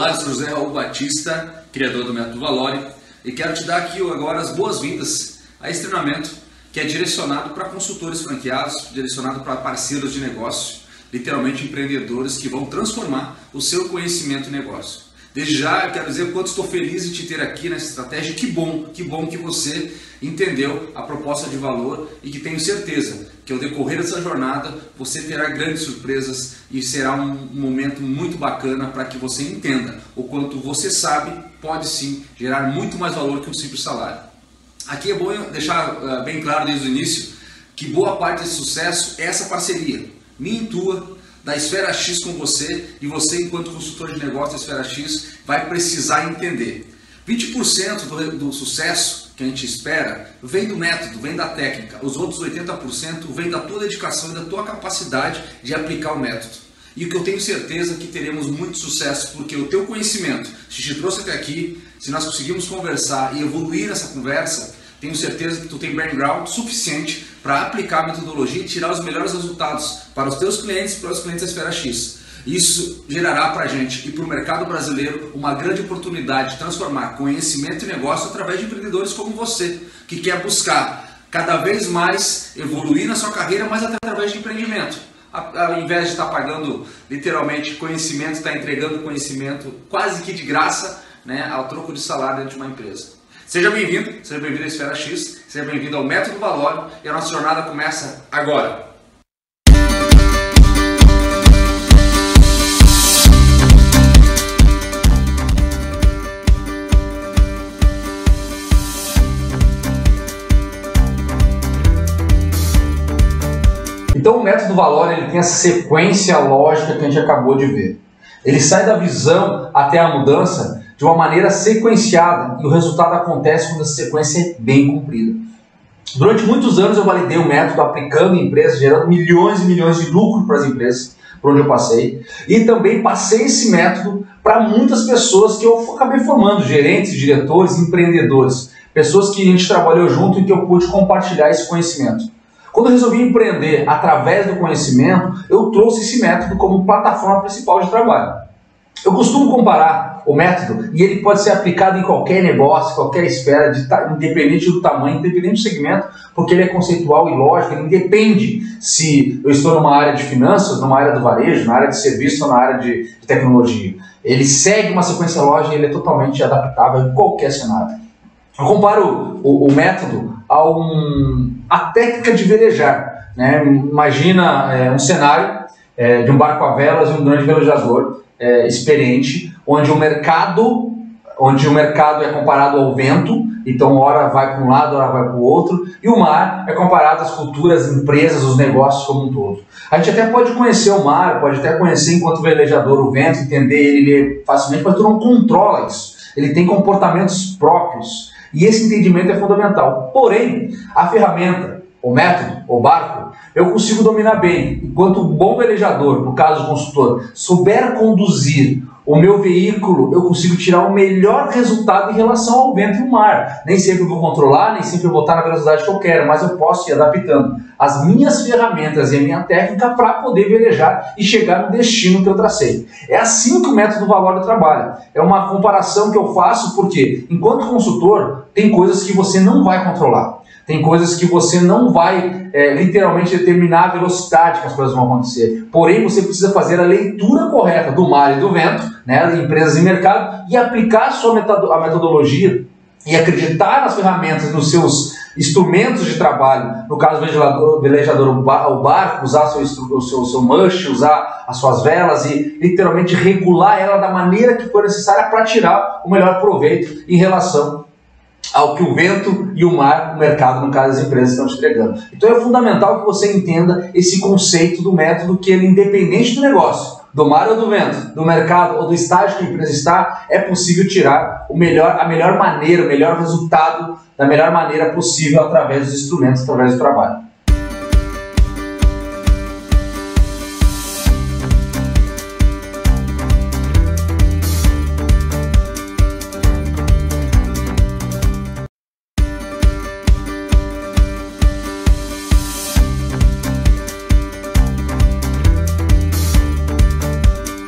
Olá, eu sou José Raul Batista, criador do Método Valore, e quero te dar aqui agora as boas-vindas a esse treinamento que é direcionado para consultores franqueados, direcionado para parceiros de negócio, literalmente empreendedores que vão transformar o seu conhecimento em negócio. Desde já eu quero dizer o quanto estou feliz de te ter aqui nessa estratégia. Que bom que você entendeu a proposta de valor e que tenho certeza que ao decorrer dessa jornada você terá grandes surpresas e será um momento muito bacana para que você entenda o quanto você sabe pode sim gerar muito mais valor que um simples salário. Aqui é bom deixar bem claro desde o início que boa parte desse sucesso é essa parceria minha e tua, da Esfera X com você, e você enquanto consultor de negócio da Esfera X vai precisar entender. 20% do sucesso que a gente espera vem do método, vem da técnica. Os outros 80% vem da tua dedicação e da tua capacidade de aplicar o método. E o que eu tenho certeza é que teremos muito sucesso, porque o teu conhecimento, se te trouxe até aqui, se nós conseguirmos conversar e evoluir nessa conversa, tenho certeza que tu tem background suficiente para aplicar a metodologia e tirar os melhores resultados para os teus clientes e para os clientes da Esfera X. Isso gerará para a gente e para o mercado brasileiro uma grande oportunidade de transformar conhecimento e negócio através de empreendedores como você, que quer buscar cada vez mais evoluir na sua carreira, mas até através de empreendimento. Ao invés de estar pagando literalmente conhecimento, está entregando conhecimento quase que de graça, né, ao troco de salário dentro de uma empresa. Seja bem-vindo à Esfera X, seja bem-vindo ao Método Valore, e a nossa jornada começa agora. Então o Método Valore ele tem essa sequência lógica que a gente acabou de ver. Ele sai da visão até a mudança de uma maneira sequenciada, e o resultado acontece quando essa sequência é bem cumprida. Durante muitos anos eu validei o método aplicando em empresas, gerando milhões e milhões de lucro para as empresas por onde eu passei, e também passei esse método para muitas pessoas que eu acabei formando, gerentes, diretores, empreendedores, pessoas que a gente trabalhou junto e que eu pude compartilhar esse conhecimento. Quando eu resolvi empreender através do conhecimento, eu trouxe esse método como plataforma principal de trabalho. Eu costumo comparar o método, e ele pode ser aplicado em qualquer negócio, qualquer esfera, independente do tamanho, independente do segmento, porque ele é conceitual e lógico, ele independe se eu estou numa área de finanças, numa área do varejo, na área de serviço ou na área de tecnologia. Ele segue uma sequência lógica e ele é totalmente adaptável em qualquer cenário. Eu comparo o método à técnica de velejar, né? Imagina um cenário de um barco a velas e um grande velejador experiente, onde o mercado é comparado ao vento, então hora vai para um lado, hora vai para o outro, e o mar é comparado às culturas, empresas, os negócios como um todo. A gente até pode conhecer o mar, pode até conhecer enquanto velejador o vento, entender ele facilmente, mas tu não controla isso. Ele tem comportamentos próprios, e esse entendimento é fundamental. Porém, a ferramenta, o método, o barco, eu consigo dominar bem. Enquanto um bom velejador, no caso do consultor, souber conduzir o meu veículo, eu consigo tirar o melhor resultado em relação ao vento e o mar. Nem sempre eu vou controlar, nem sempre eu vou estar na velocidade que eu quero, mas eu posso ir adaptando as minhas ferramentas e a minha técnica para poder velejar e chegar no destino que eu tracei. É assim que o Método Valore trabalha. É uma comparação que eu faço porque, enquanto consultor, tem coisas que você não vai controlar. Tem coisas que você não vai literalmente determinar a velocidade que as coisas vão acontecer. Porém, você precisa fazer a leitura correta do mar e do vento, né, de empresas e mercado, e aplicar a metodologia e acreditar nas ferramentas, nos seus instrumentos de trabalho. No caso do velejador, o barco, usar o seu manche, usar as suas velas e literalmente regular ela da maneira que for necessária para tirar o melhor proveito em relação ao que o vento e o mar, o mercado, no caso as empresas, estão te entregando. Então é fundamental que você entenda esse conceito do método, que ele, independente do negócio, do mar ou do vento, do mercado ou do estágio que a empresa está, é possível tirar a melhor maneira, o melhor resultado da melhor maneira possível através dos instrumentos, através do trabalho.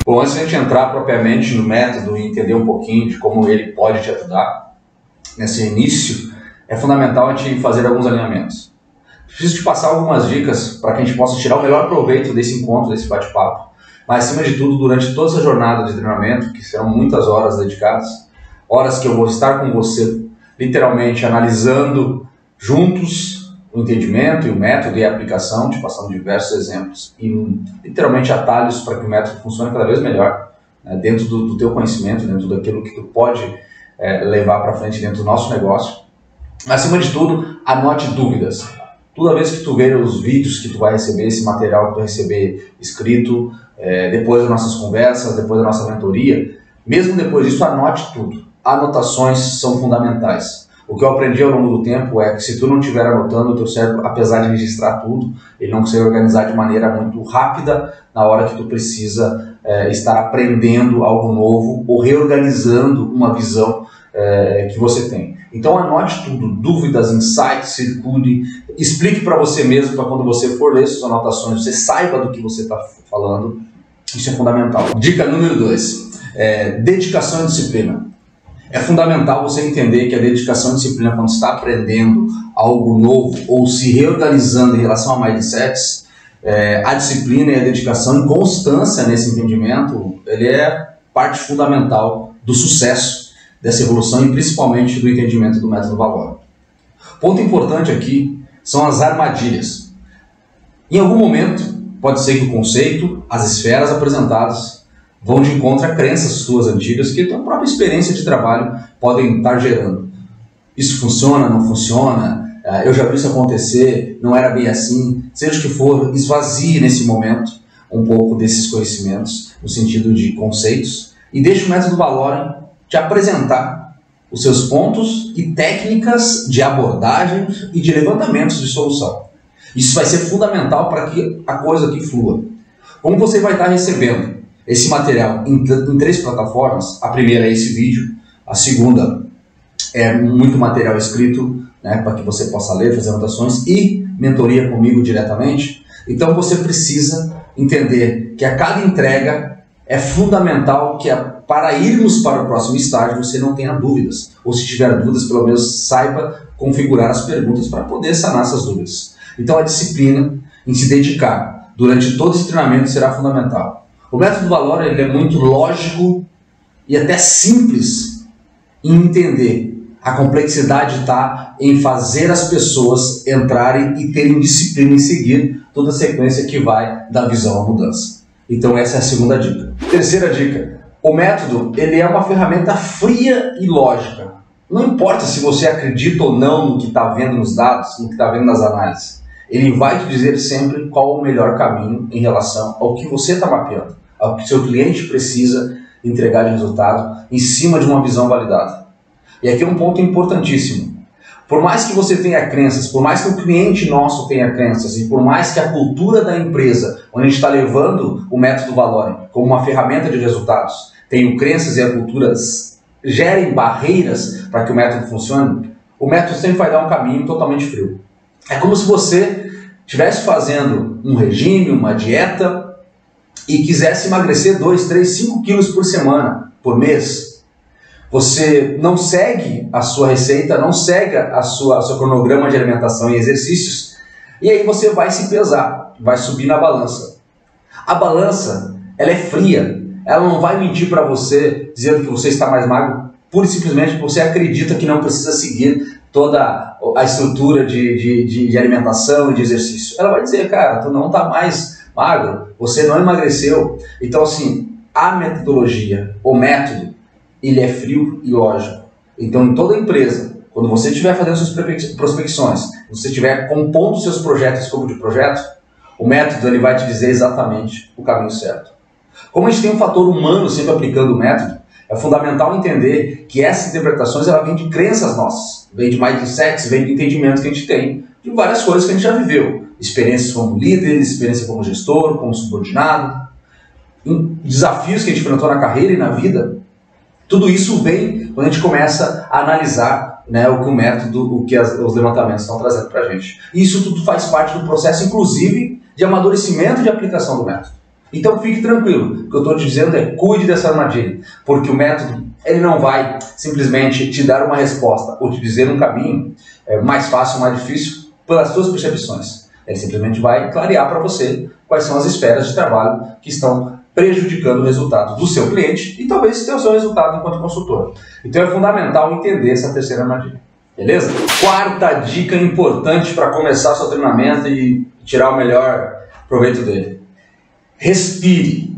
Bom, antes de a gente entrar propriamente no método e entender um pouquinho de como ele pode te ajudar nesse início, é fundamental a gente fazer alguns alinhamentos. Preciso te passar algumas dicas para que a gente possa tirar o melhor proveito desse encontro, desse bate-papo. Mas, acima de tudo, durante toda essa jornada de treinamento, que serão muitas horas dedicadas, horas que eu vou estar com você, literalmente analisando juntos o entendimento e o método e a aplicação, te passando diversos exemplos e literalmente atalhos para que o método funcione cada vez melhor, né, dentro do teu conhecimento, dentro daquilo que tu pode levar para frente dentro do nosso negócio. Acima de tudo, anote dúvidas. Toda vez que tu ver os vídeos que tu vai receber, esse material que tu receber escrito, depois das nossas conversas, depois da nossa mentoria, mesmo depois disso, anote tudo. Anotações são fundamentais. O que eu aprendi ao longo do tempo é que se tu não estiver anotando, o teu cérebro, apesar de registrar tudo, ele não consegue organizar de maneira muito rápida na hora que tu precisa estar aprendendo algo novo ou reorganizando uma visão que você tem. Então anote tudo, dúvidas, insights, circule, explique para você mesmo, para quando você for ler suas anotações, você saiba do que você está falando. Isso é fundamental. Dica número 2, dedicação e disciplina. É fundamental você entender que a dedicação e disciplina, quando está aprendendo algo novo ou se reorganizando em relação a mindsets, a disciplina e a dedicação e constância nesse entendimento, ele é parte fundamental do sucesso dessa evolução e principalmente do entendimento do método Valori. Ponto importante aqui são as armadilhas. Em algum momento, pode ser que o conceito, as esferas apresentadas, vão de encontro a crenças suas antigas que a tua própria experiência de trabalho podem estar gerando. Isso funciona, não funciona, eu já vi isso acontecer, não era bem assim. Seja o que for, esvazie nesse momento um pouco desses conhecimentos, no sentido de conceitos, e deixe o método Valori te apresentar os seus pontos e técnicas de abordagem e de levantamentos de solução. Isso vai ser fundamental para que a coisa aqui flua. Como você vai estar recebendo esse material em 3 plataformas, a primeira é esse vídeo, a segunda é muito material escrito, né, para que você possa ler, fazer anotações e mentoria comigo diretamente. Então você precisa entender que a cada entrega é fundamental que para irmos para o próximo estágio você não tenha dúvidas, ou se tiver dúvidas, pelo menos saiba configurar as perguntas para poder sanar essas dúvidas. Então a disciplina em se dedicar durante todo esse treinamento será fundamental. O método Valori ele é muito lógico e até simples em entender. A complexidade está em fazer as pessoas entrarem e terem disciplina em seguir toda a sequência que vai da visão à mudança. Então essa é a segunda dica. Terceira dica. O método ele é uma ferramenta fria e lógica. Não importa se você acredita ou não no que está vendo nos dados, no que está vendo nas análises. Ele vai te dizer sempre qual o melhor caminho em relação ao que você está mapeando, ao que seu cliente precisa entregar de resultado em cima de uma visão validada. E aqui é um ponto importantíssimo. Por mais que você tenha crenças, por mais que o cliente nosso tenha crenças e por mais que a cultura da empresa, onde a gente está levando o método Valori como uma ferramenta de resultados, tenha crenças e a cultura gerem barreiras para que o método funcione, o método sempre vai dar um caminho totalmente frio. É como se você estivesse fazendo um regime, uma dieta e quisesse emagrecer 2, 3, 5 quilos por semana, por mês. Você não segue a sua receita, não segue seu cronograma de alimentação e exercícios, e aí você vai se pesar, vai subir na balança. A balança, ela é fria, ela não vai mentir para você dizendo que você está mais magro, pura e simplesmente porque você acredita que não precisa seguir toda a estrutura de alimentação e de exercício. Ela vai dizer, cara, tu não está mais magro, você não emagreceu. Então assim, a metodologia, o método, ele é frio e lógico. Então em toda empresa, quando você estiver fazendo suas prospecções, você estiver compondo seus projetos como de projeto, o método ele vai te dizer exatamente o caminho certo. Como a gente tem um fator humano sempre aplicando o método, é fundamental entender que essas interpretações ela vem de crenças nossas, vem de mindsets, vem de entendimentos que a gente tem de várias coisas que a gente já viveu. Experiências como líder, experiência como gestor, como subordinado, desafios que a gente enfrentou na carreira e na vida. Tudo isso vem quando a gente começa a analisar, né, o que o método, o que os levantamentos estão trazendo para a gente. E isso tudo faz parte do processo, inclusive, de amadurecimento e de aplicação do método. Então fique tranquilo, o que eu estou te dizendo é cuide dessa armadilha, porque o método ele não vai simplesmente te dar uma resposta ou te dizer um caminho mais fácil ou mais difícil pelas suas percepções. Ele simplesmente vai clarear para você quais são as esferas de trabalho que estão prejudicando o resultado do seu cliente e talvez o seu resultado enquanto consultor. Então é fundamental entender essa terceira armadilha. Beleza? Quarta dica importante para começar seu treinamento e tirar o melhor proveito dele. Respire.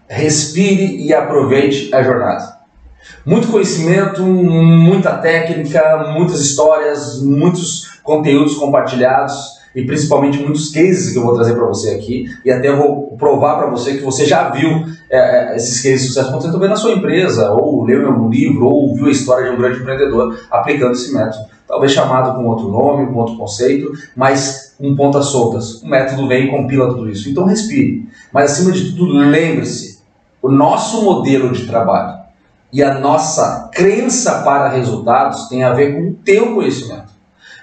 Respire e aproveite a jornada. Muito conhecimento, muita técnica, muitas histórias, muitos conteúdos compartilhados e principalmente muitos cases que eu vou trazer para você aqui e até vou provar para você que você já viu esses cases de sucesso acontecendo também na sua empresa, ou leu meu livro, ou viu a história de um grande empreendedor aplicando esse método. Talvez chamado com outro nome, com outro conceito, mas um pontas soltas. O método vem e compila tudo isso. Então respire. Mas acima de tudo, lembre-se, o nosso modelo de trabalho e a nossa crença para resultados tem a ver com o teu conhecimento.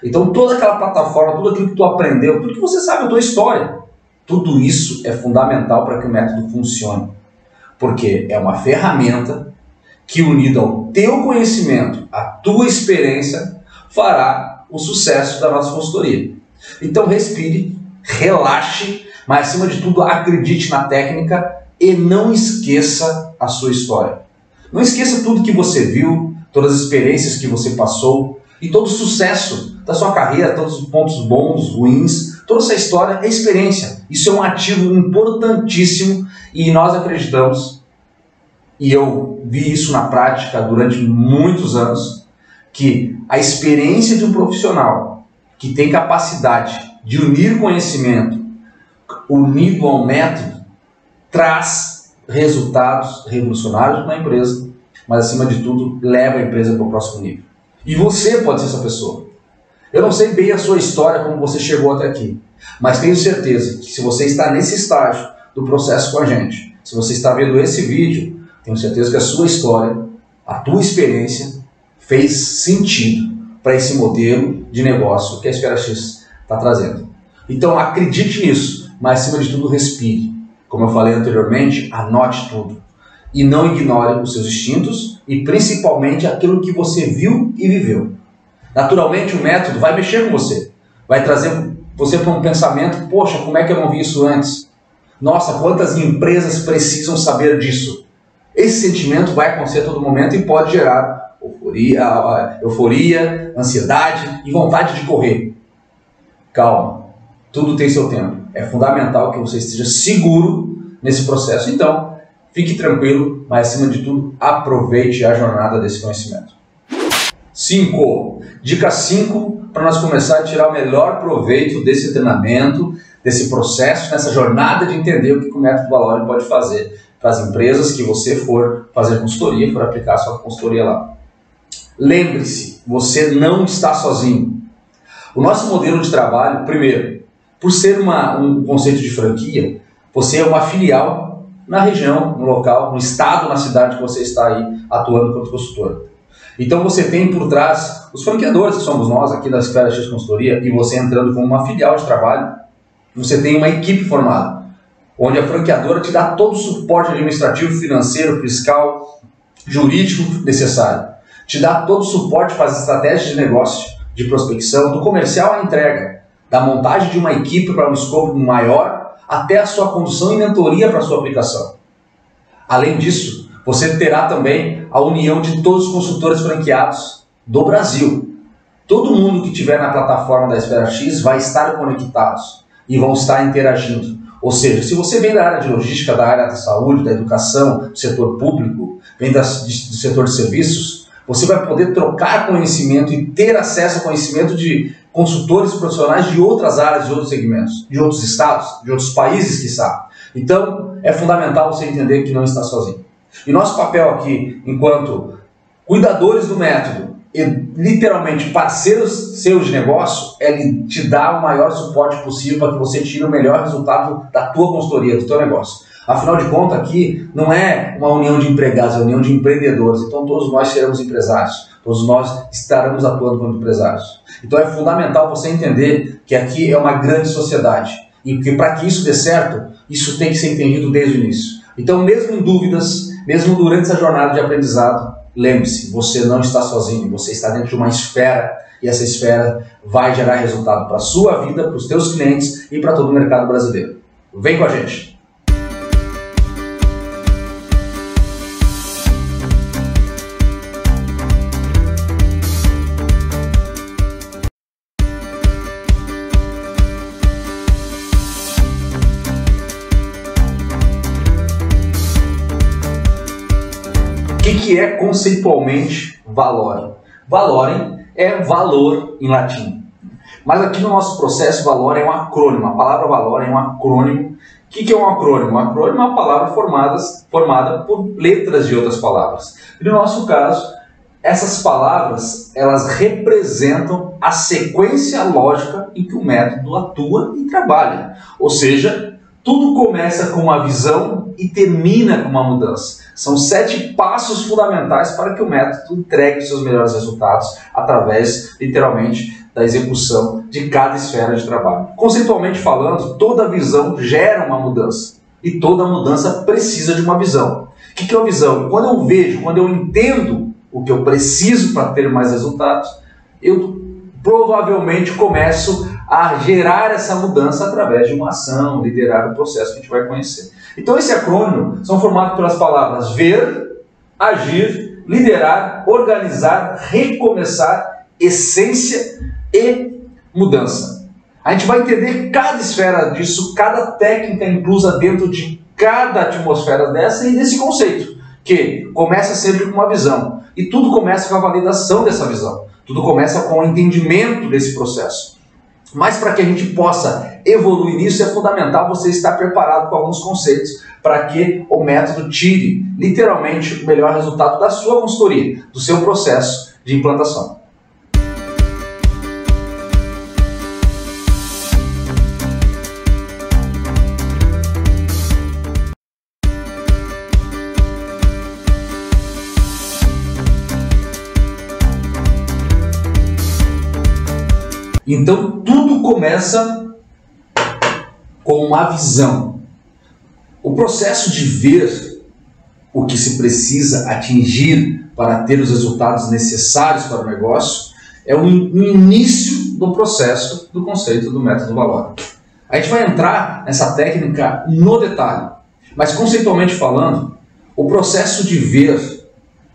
Então toda aquela plataforma, tudo aquilo que tu aprendeu, tudo que você sabe, a tua história, tudo isso é fundamental para que o método funcione. Porque é uma ferramenta que, unida ao teu conhecimento, à tua experiência, fará o sucesso da nossa consultoria. Então respire, relaxe, mas acima de tudo acredite na técnica e não esqueça a sua história. Não esqueça tudo que você viu, todas as experiências que você passou e todo o sucesso da sua carreira, todos os pontos bons, ruins, toda essa história é experiência. Isso é um ativo importantíssimo e nós acreditamos, e eu vi isso na prática durante muitos anos, que a experiência de um profissional que tem capacidade de unir conhecimento unido ao método traz resultados revolucionários na empresa, mas acima de tudo leva a empresa para o próximo nível. E você pode ser essa pessoa. Eu não sei bem a sua história, como você chegou até aqui, mas tenho certeza que se você está nesse estágio do processo com a gente, se você está vendo esse vídeo, tenho certeza que a sua história, a tua experiência fez sentido para esse modelo de negócio que a Esfera X está trazendo. Então acredite nisso, mas acima de tudo respire. Como eu falei anteriormente, anote tudo. E não ignore os seus instintos e principalmente aquilo que você viu e viveu. Naturalmente o método vai mexer com você. Vai trazer você para um pensamento, poxa, como é que eu não vi isso antes? Nossa, quantas empresas precisam saber disso? Esse sentimento vai acontecer a todo momento e pode gerar euforia, ansiedade e vontade de correr. Calma, tudo tem seu tempo. É fundamental que você esteja seguro nesse processo. Então, fique tranquilo, mas acima de tudo, aproveite a jornada desse conhecimento. 5. Dica 5 para nós começar a tirar o melhor proveito desse treinamento, desse processo, nessa jornada de entender o que o método Valori pode fazer para as empresas que você for fazer consultoria, for aplicar a sua consultoria lá. Lembre-se, você não está sozinho. O nosso modelo de trabalho, primeiro, por ser um conceito de franquia, você é uma filial na região, no local, no estado, na cidade que você está aí atuando como consultor. Então você tem por trás os franqueadores, que somos nós aqui da Esfera X Consultoria, e você entrando como uma filial de trabalho, você tem uma equipe formada, onde a franqueadora te dá todo o suporte administrativo, financeiro, fiscal, jurídico necessário. Te dá todo o suporte para as estratégias de negócio, de prospecção, do comercial à entrega, da montagem de uma equipe para um escopo maior, até a sua condução e mentoria para a sua aplicação. Além disso, você terá também a união de todos os consultores franqueados do Brasil. Todo mundo que estiver na plataforma da Esfera X vai estar conectados e vão estar interagindo. Ou seja, se você vem da área de logística, da área da saúde, da educação, do setor público, vem do setor de serviços, você vai poder trocar conhecimento e ter acesso a conhecimento de consultores profissionais de outras áreas, de outros segmentos, de outros estados, de outros países, quiçá. Então, é fundamental você entender que não está sozinho. E nosso papel aqui, enquanto cuidadores do método e literalmente parceiros seus de negócio, é te dar o maior suporte possível para que você tire o melhor resultado da tua consultoria, do teu negócio. Afinal de contas, aqui não é uma união de empregados, é uma união de empreendedores. Então todos nós seremos empresários, todos nós estaremos atuando como empresários. Então é fundamental você entender que aqui é uma grande sociedade e que para que isso dê certo, Isso tem que ser entendido desde o início. Então, mesmo em dúvidas, mesmo durante essa jornada de aprendizado, lembre-se, você não está sozinho, você está dentro de uma esfera e essa esfera vai gerar resultado para a sua vida, para os teus clientes e para todo o mercado brasileiro. Vem com a gente! O que é conceitualmente valorem? Valorem é valor em latim. Mas aqui no nosso processo, valorem é um acrônimo. A palavra valorem é um acrônimo. O que é um acrônimo? Um acrônimo é uma palavra formada por letras de outras palavras. E no nosso caso, essas palavras elas representam a sequência lógica em que o método atua e trabalha. Ou seja, tudo começa com uma visão e termina com uma mudança. São 7 passos fundamentais para que o método entregue os seus melhores resultados através, literalmente, da execução de cada esfera de trabalho. Conceitualmente falando, toda visão gera uma mudança e toda mudança precisa de uma visão. O que é uma visão? Quando eu vejo, quando eu entendo o que eu preciso para ter mais resultados, eu provavelmente começo a gerar essa mudança através de uma ação, liderar o processo que a gente vai conhecer. Então esse acrônimo são formados pelas palavras ver, agir, liderar, organizar, recomeçar, essência e mudança. A gente vai entender cada esfera disso, cada técnica inclusa dentro de cada atmosfera dessa e desse conceito, que começa sempre com uma visão. E tudo começa com a validação dessa visão. Tudo começa com o entendimento desse processo. Mas para que a gente possa evoluir nisso, é fundamental você estar preparado com alguns conceitos para que o método tire, literalmente, o melhor resultado da sua consultoria, do seu processo de implantação. Então, tudo começa com uma visão. O processo de ver o que se precisa atingir para ter os resultados necessários para o negócio é o início do processo do conceito do método valor. A gente vai entrar nessa técnica no detalhe, mas conceitualmente falando, o processo de ver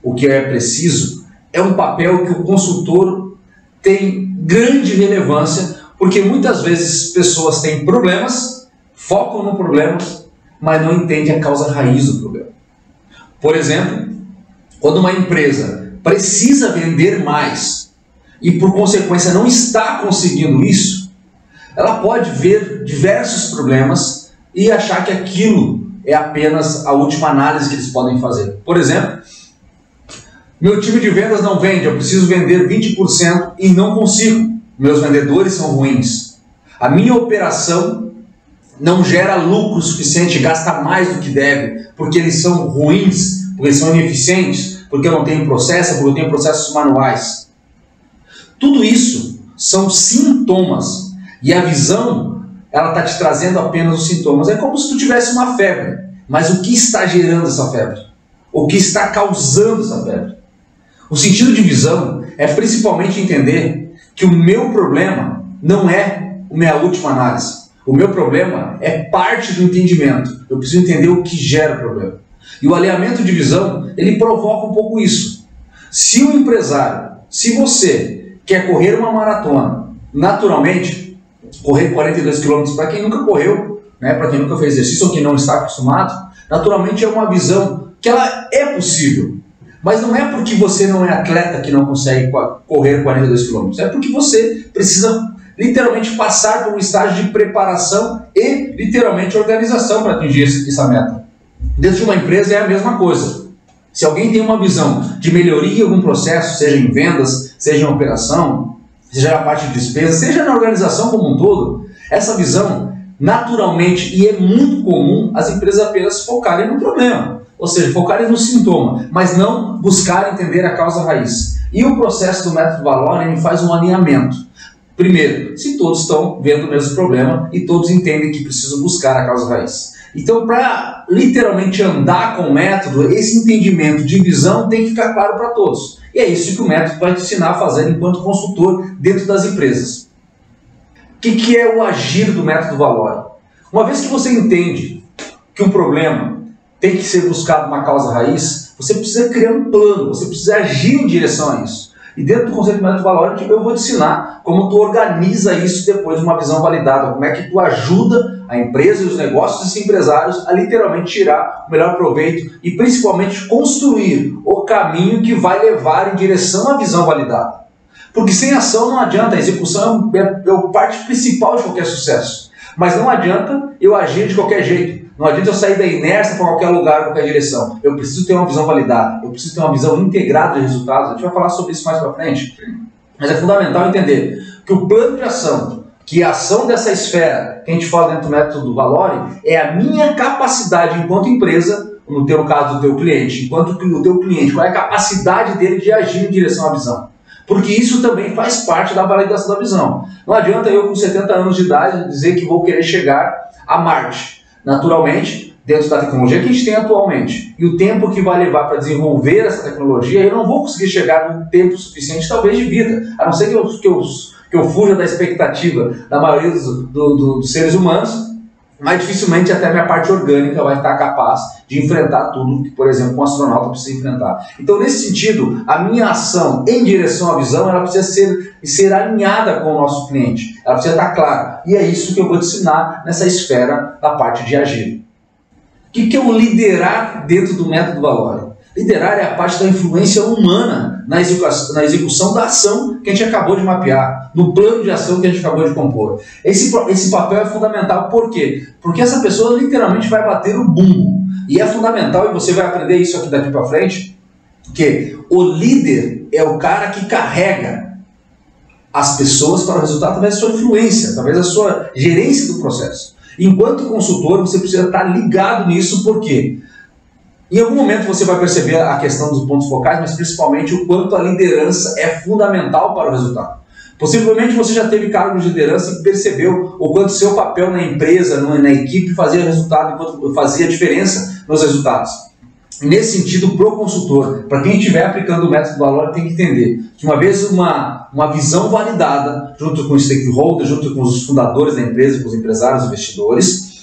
o que é preciso é um papel que o consultor tem grande relevância, porque muitas vezes pessoas têm problemas, focam no problema, mas não entendem a causa raiz do problema. Por exemplo, quando uma empresa precisa vender mais e por consequência não está conseguindo isso, ela pode ver diversos problemas e achar que aquilo é apenas a última análise que eles podem fazer. Por exemplo, meu time de vendas não vende, eu preciso vender 20% e não consigo. Meus vendedores são ruins. A minha operação não gera lucro suficiente, gasta mais do que deve, porque eles são ruins, porque eles são ineficientes, porque eu não tenho processo, porque eu tenho processos manuais. Tudo isso são sintomas. E a visão, ela está te trazendo apenas os sintomas. É como se tu tivesse uma febre. Mas o que está gerando essa febre? O que está causando essa febre? O sentido de visão é principalmente entender que o meu problema não é a minha última análise. O meu problema é parte do entendimento. Eu preciso entender o que gera o problema. E o alinhamento de visão, ele provoca um pouco isso. Se o empresário, se você quer correr uma maratona, naturalmente, correr 42 km, para quem nunca correu, né, para quem nunca fez exercício ou quem não está acostumado, naturalmente é uma visão que ela é possível. Mas não é porque você não é atleta que não consegue correr 42 km. É porque você precisa literalmente passar por um estágio de preparação e literalmente organização para atingir essa meta. Dentro de uma empresa é a mesma coisa. Se alguém tem uma visão de melhoria em algum processo, seja em vendas, seja em operação, seja na parte de despesa, seja na organização como um todo, essa visão naturalmente, e é muito comum, as empresas apenas focarem no problema. Ou seja, focarem no sintoma, mas não buscar entender a causa raiz. E o processo do método Valor, ele faz um alinhamento. Primeiro, se todos estão vendo o mesmo problema e todos entendem que precisam buscar a causa raiz. Então, para literalmente andar com o método, esse entendimento de visão tem que ficar claro para todos. E é isso que o método vai te ensinar a fazer enquanto consultor dentro das empresas. O que é o agir do método Valore? Uma vez que você entende que um problema tem que ser buscado uma causa raiz, você precisa criar um plano, você precisa agir em direção a isso. E dentro do conceito do método Valore, eu vou te ensinar como tu organiza isso depois de uma visão validada, como é que tu ajuda a empresa e os negócios e os empresários a literalmente tirar o melhor proveito e principalmente construir o caminho que vai levar em direção à visão validada. Porque sem ação não adianta, a execução é a parte principal de qualquer sucesso. Mas não adianta eu agir de qualquer jeito. Não adianta eu sair da inércia para qualquer lugar, qualquer direção. Eu preciso ter uma visão validada. Eu preciso ter uma visão integrada de resultados. A gente vai falar sobre isso mais para frente. Mas é fundamental entender que o plano de ação, que a ação dessa esfera que a gente fala dentro do método Valore, é a minha capacidade enquanto empresa, no teu caso do teu cliente, enquanto o teu cliente, qual é a capacidade dele de agir em direção à visão. Porque isso também faz parte da validação da visão. Não adianta eu com 70 anos de idade dizer que vou querer chegar a Marte. Naturalmente, dentro da tecnologia que a gente tem atualmente e o tempo que vai levar para desenvolver essa tecnologia, eu não vou conseguir chegar no tempo suficiente, talvez, de vida. A não ser que eu fuja da expectativa da maioria dos seres humanos, mas dificilmente até a minha parte orgânica vai estar capaz de enfrentar tudo que, por exemplo, um astronauta precisa enfrentar. Então, nesse sentido, a minha ação em direção à visão, ela precisa ser alinhada com o nosso cliente. Ela precisa estar clara. E é isso que eu vou te ensinar nessa esfera da parte de agir. O que é o liderar dentro do método Valore? Liderar é a parte da influência humana na execução da ação que a gente acabou de mapear, no plano de ação que a gente acabou de compor. Esse papel é fundamental, por quê? Porque essa pessoa literalmente vai bater o bumbo. E é fundamental, e você vai aprender isso aqui daqui para frente, que o líder é o cara que carrega as pessoas para o resultado através da sua influência, através da sua gerência do processo. Enquanto consultor, você precisa estar ligado nisso, por quê? Em algum momento você vai perceber a questão dos pontos focais, mas principalmente o quanto a liderança é fundamental para o resultado. Possivelmente você já teve cargo de liderança e percebeu o quanto seu papel na empresa, na equipe fazia resultado, enquanto fazia diferença nos resultados. Nesse sentido, para o consultor, para quem estiver aplicando o método Valore, tem que entender que uma vez uma visão validada, junto com os stakeholders, junto com os fundadores da empresa, com os empresários, os investidores,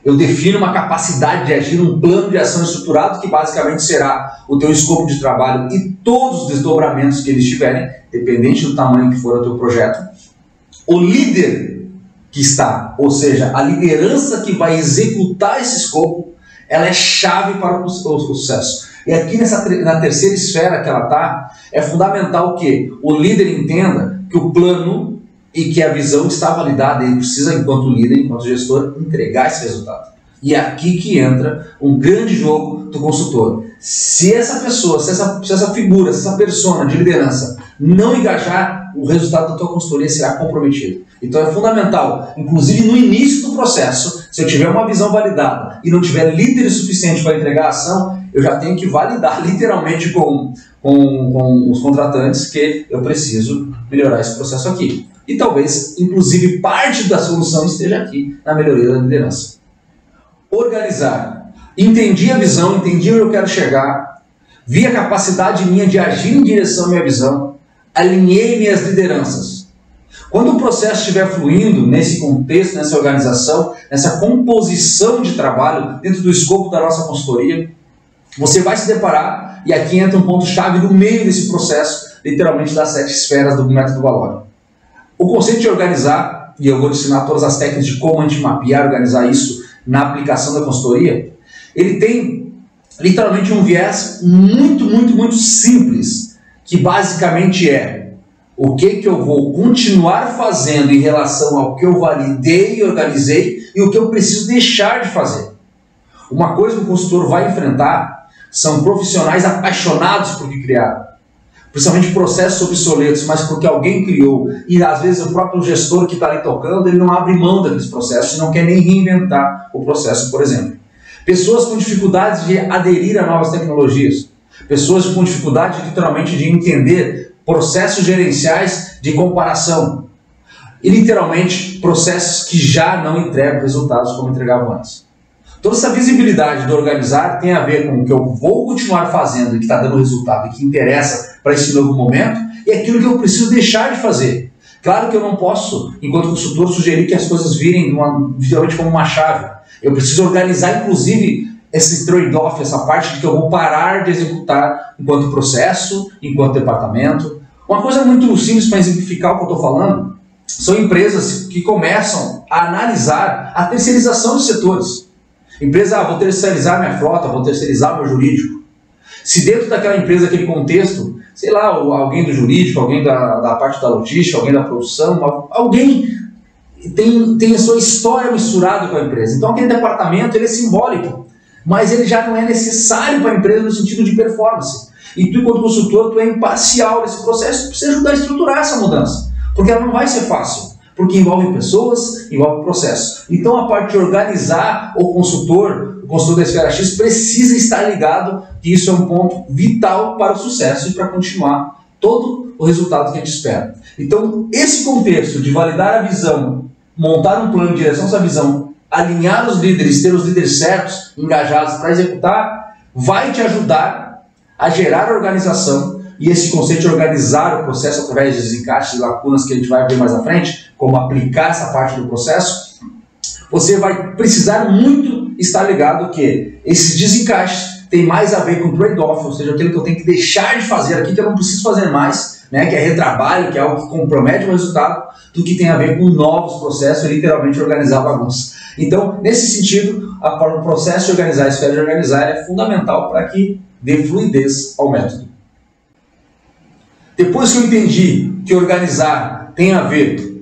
eu defino uma capacidade de agir, um plano de ação estruturado que basicamente será o teu escopo de trabalho e todos os desdobramentos que eles tiverem, dependente do tamanho que for o teu projeto. O líder que está, ou seja, a liderança que vai executar esse escopo, ela é chave para o sucesso. E aqui na terceira esfera que ela está, é fundamental que o líder entenda que o plano e que a visão está validada, ele precisa, enquanto líder, enquanto gestor, entregar esse resultado. E é aqui que entra um grande jogo do consultor. Se essa pessoa, se essa figura, se essa persona de liderança não engajar, o resultado da tua consultoria será comprometido. Então é fundamental, inclusive no início do processo, se eu tiver uma visão validada e não tiver líder suficiente para entregar a ação, eu já tenho que validar literalmente com os contratantes que eu preciso melhorar esse processo aqui. E talvez, inclusive, parte da solução esteja aqui na melhoria da liderança. Organizar. Entendi a visão, entendi onde eu quero chegar, vi a capacidade minha de agir em direção à minha visão, alinhei minhas lideranças. Quando o processo estiver fluindo nesse contexto, nessa organização, nessa composição de trabalho dentro do escopo da nossa consultoria, você vai se deparar, e aqui entra um ponto-chave no meio desse processo, literalmente das 7 esferas do método Valore. O conceito de organizar, e eu vou te ensinar todas as técnicas de como a gente mapear, organizar isso na aplicação da consultoria, ele tem literalmente um viés muito simples, que basicamente é o que eu vou continuar fazendo em relação ao que eu validei e organizei e o que eu preciso deixar de fazer. Uma coisa que o consultor vai enfrentar são profissionais apaixonados por que criaram. Principalmente processos obsoletos, mas porque alguém criou. E às vezes o próprio gestor que está ali tocando, ele não abre mão daqueles processos e não quer nem reinventar o processo, por exemplo. Pessoas com dificuldades de aderir a novas tecnologias. Pessoas com dificuldade, literalmente, de entender processos gerenciais de comparação. E, literalmente, processos que já não entregam resultados como entregavam antes. Toda essa visibilidade do organizar tem a ver com o que eu vou continuar fazendo e que está dando resultado e que interessa para esse novo momento, e aquilo que eu preciso deixar de fazer. Claro que eu não posso, enquanto consultor, sugerir que as coisas virem literalmente como uma chave. Eu preciso organizar, inclusive, esse trade-off, essa parte de que eu vou parar de executar enquanto processo, enquanto departamento. Uma coisa muito simples para exemplificar o que eu estou falando, são empresas que começam a analisar a terceirização de setores. Empresa, vou terceirizar minha frota, vou terceirizar meu jurídico. Se dentro daquela empresa, aquele contexto, sei lá, alguém do jurídico, alguém da parte da logística, alguém da produção, alguém tem a sua história misturada com a empresa. Então aquele departamento ele é simbólico, mas ele já não é necessário para a empresa no sentido de performance. E tu, enquanto consultor, tu é imparcial nesse processo, tu precisa ajudar a estruturar essa mudança, porque ela não vai ser fácil. Porque envolve pessoas, envolve processo. Então a parte de organizar o consultor da Esfera X precisa estar ligado que isso é um ponto vital para o sucesso e para continuar todo o resultado que a gente espera. Então esse contexto de validar a visão, montar um plano de direção dessa visão, alinhar os líderes, ter os líderes certos, engajados para executar, vai te ajudar a gerar organização. E esse conceito de organizar o processo através de desencaixes e lacunas que a gente vai ver mais à frente, como aplicar essa parte do processo, você vai precisar muito estar ligado que esses desencaixes tem mais a ver com trade-off, ou seja, aquilo que eu tenho que deixar de fazer aqui, que eu não preciso fazer mais, né, que é retrabalho, que é algo que compromete o resultado, do que tem a ver com novos processos e literalmente organizar a bagunça. Então, nesse sentido, o processo de organizar, a esfera de organizar é fundamental para que dê fluidez ao método. Depois que eu entendi que organizar tem a ver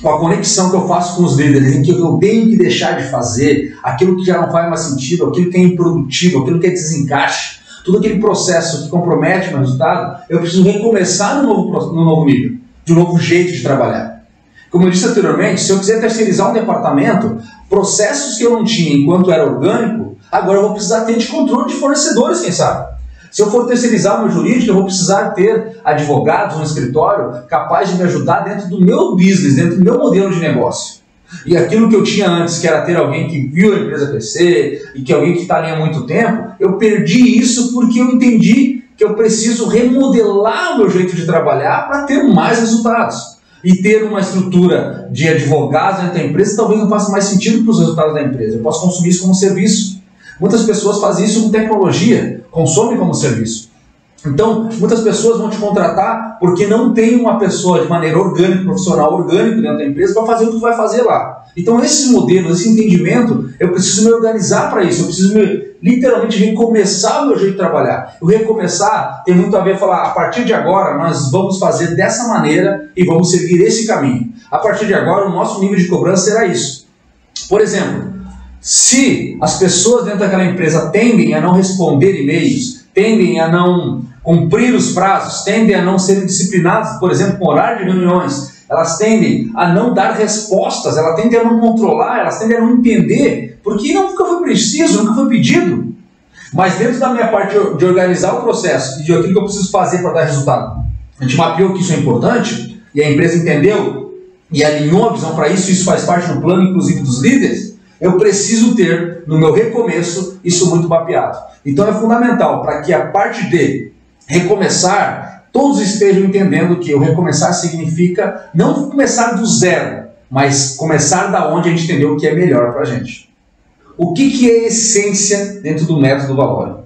com a conexão que eu faço com os líderes, em que eu tenho que deixar de fazer aquilo que já não faz mais sentido, aquilo que é improdutivo, aquilo que é desencaixe, todo aquele processo que compromete o meu resultado, eu preciso recomeçar no novo nível, de um novo jeito de trabalhar. Como eu disse anteriormente, se eu quiser terceirizar um departamento, processos que eu não tinha enquanto era orgânico, agora eu vou precisar ter de controle de fornecedores, quem sabe? Se eu for terceirizar o meu jurídico, eu vou precisar ter advogados, um escritório capaz de me ajudar dentro do meu business, dentro do meu modelo de negócio. E aquilo que eu tinha antes, que era ter alguém que viu a empresa crescer e que alguém que está ali há muito tempo, eu perdi isso porque eu entendi que eu preciso remodelar o meu jeito de trabalhar para ter mais resultados. E ter uma estrutura de advogados dentro da empresa talvez não faça mais sentido para os resultados da empresa. Eu posso consumir isso como serviço. Muitas pessoas fazem isso com tecnologia, consomem como serviço. Então, muitas pessoas vão te contratar porque não tem uma pessoa de maneira orgânica, profissional orgânico dentro da empresa para fazer o que tu vai fazer lá. Então, esses modelos, esse entendimento, eu preciso me organizar para isso, eu preciso literalmente recomeçar o meu jeito de trabalhar. O recomeçar tem muito a ver falar, a partir de agora nós vamos fazer dessa maneira e vamos seguir esse caminho. A partir de agora o nosso nível de cobrança será isso. Por exemplo, se as pessoas dentro daquela empresa tendem a não responder e-mails, tendem a não cumprir os prazos, tendem a não serem disciplinadas, por exemplo, com horário de reuniões, elas tendem a não dar respostas, elas tendem a não controlar, elas tendem a não entender, porque nunca foi preciso, nunca foi pedido. Mas dentro da minha parte de organizar o processo e de aquilo que eu preciso fazer para dar resultado, a gente mapeou que isso é importante, e a empresa entendeu e alinhou a visão para isso, isso faz parte do plano, inclusive dos líderes, eu preciso ter, no meu recomeço, isso muito mapeado. Então é fundamental para que a parte de recomeçar, todos estejam entendendo que o recomeçar significa não começar do zero, mas começar da onde a gente entendeu o que é melhor para a gente. O que é essência dentro do método Valori?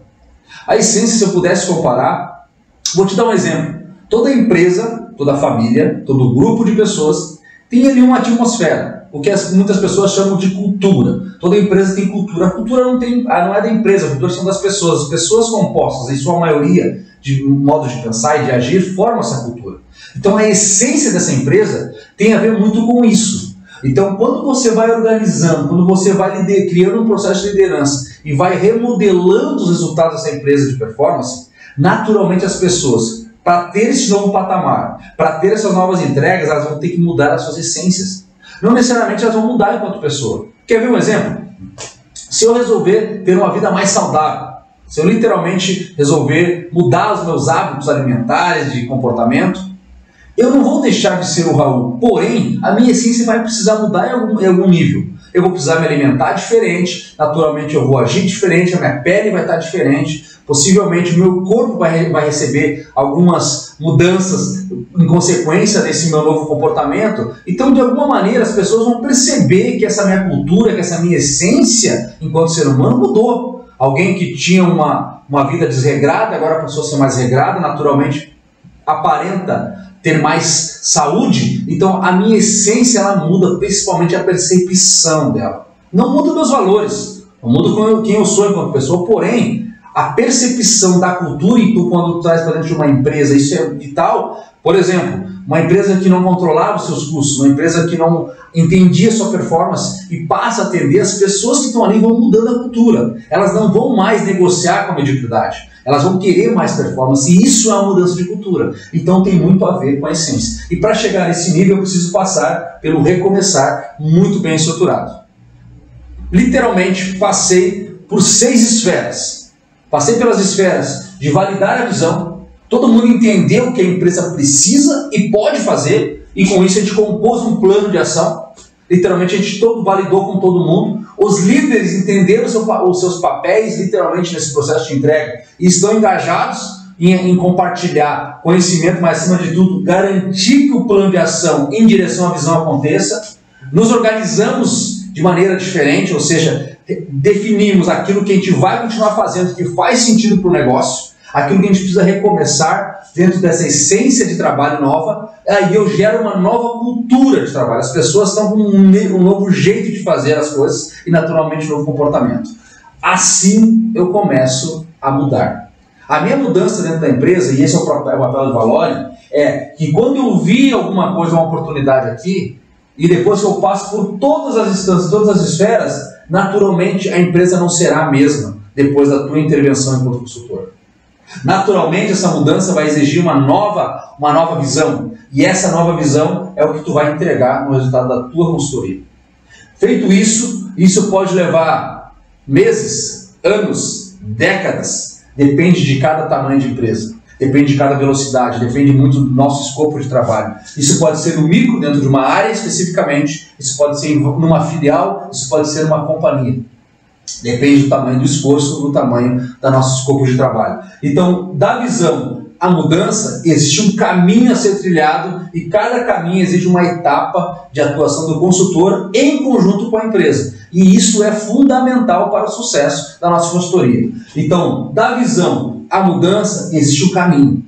A essência, se eu pudesse comparar, vou te dar um exemplo. Toda empresa, toda família, todo grupo de pessoas tem ali uma atmosfera, o que muitas pessoas chamam de cultura. Toda empresa tem cultura. A cultura não é da empresa, a cultura são das pessoas. As pessoas compostas, em sua maioria, de modo de pensar e de agir, formam essa cultura. Então a essência dessa empresa tem a ver muito com isso. Então quando você vai organizando, quando você vai criando um processo de liderança e vai remodelando os resultados dessa empresa de performance, naturalmente as pessoas, para ter esse novo patamar, para ter essas novas entregas, elas vão ter que mudar as suas essências. Não necessariamente elas vão mudar enquanto pessoa. Quer ver um exemplo? Se eu resolver ter uma vida mais saudável, se eu literalmente resolver mudar os meus hábitos alimentares, de comportamento, eu não vou deixar de ser o Raul. Porém, a minha essência vai precisar mudar em algum nível. eu vou precisar me alimentar diferente, naturalmente eu vou agir diferente, a minha pele vai estar diferente, possivelmente o meu corpo vai receber algumas mudanças em consequência desse meu novo comportamento. Então, de alguma maneira, as pessoas vão perceber que essa minha cultura, que essa minha essência enquanto ser humano mudou. Alguém que tinha uma vida desregrada, agora passou a ser mais regrada, naturalmente aparenta ter mais saúde, então a minha essência ela muda, principalmente a percepção dela. Não muda meus valores, não muda quem eu sou enquanto pessoa, porém, a percepção da cultura, então quando traz para dentro de uma empresa, isso é vital. Por exemplo, uma empresa que não controlava os seus custos, uma empresa que não entendia sua performance e passa a atender, as pessoas que estão ali vão mudando a cultura. Elas não vão mais negociar com a mediocridade. Elas vão querer mais performance e isso é uma mudança de cultura. Então tem muito a ver com a essência. E para chegar nesse nível eu preciso passar pelo recomeçar muito bem estruturado. Literalmente passei por 6 esferas. Passei pelas esferas de validar a visão. Todo mundo entendeu o que a empresa precisa e pode fazer, e com isso a gente compôs um plano de ação. Literalmente a gente validou com todo mundo. Os líderes entenderam os seus papéis literalmente nesse processo de entrega e estão engajados em compartilhar conhecimento, mas acima de tudo garantir que o plano de ação em direção à visão aconteça. Nos organizamos de maneira diferente, ou seja, definimos aquilo que a gente vai continuar fazendo que faz sentido para o negócio, aquilo que a gente precisa recomeçar dentro dessa essência de trabalho nova. Aí eu gero uma nova cultura de trabalho. As pessoas estão com um novo jeito de fazer as coisas e naturalmente um novo comportamento. Assim eu começo a mudar. A minha mudança dentro da empresa, e esse é o papel do Valori, é que quando eu vi alguma coisa, uma oportunidade aqui, e depois que eu passo por todas as instâncias, todas as esferas, naturalmente a empresa não será a mesma depois da tua intervenção enquanto consultor. Naturalmente essa mudança vai exigir uma nova visão, e essa nova visão é o que tu vai entregar no resultado da tua consultoria. Feito isso, isso pode levar meses, anos, décadas, depende de cada tamanho de empresa, depende de cada velocidade, depende muito do nosso escopo de trabalho. Isso pode ser no micro, dentro de uma área especificamente, isso pode ser numa filial, isso pode ser numa companhia. Depende do tamanho do esforço, do tamanho do nosso escopo de trabalho. Então, da visão à mudança, existe um caminho a ser trilhado e cada caminho exige uma etapa de atuação do consultor em conjunto com a empresa. E isso é fundamental para o sucesso da nossa consultoria. Então, da visão à mudança, existe um caminho.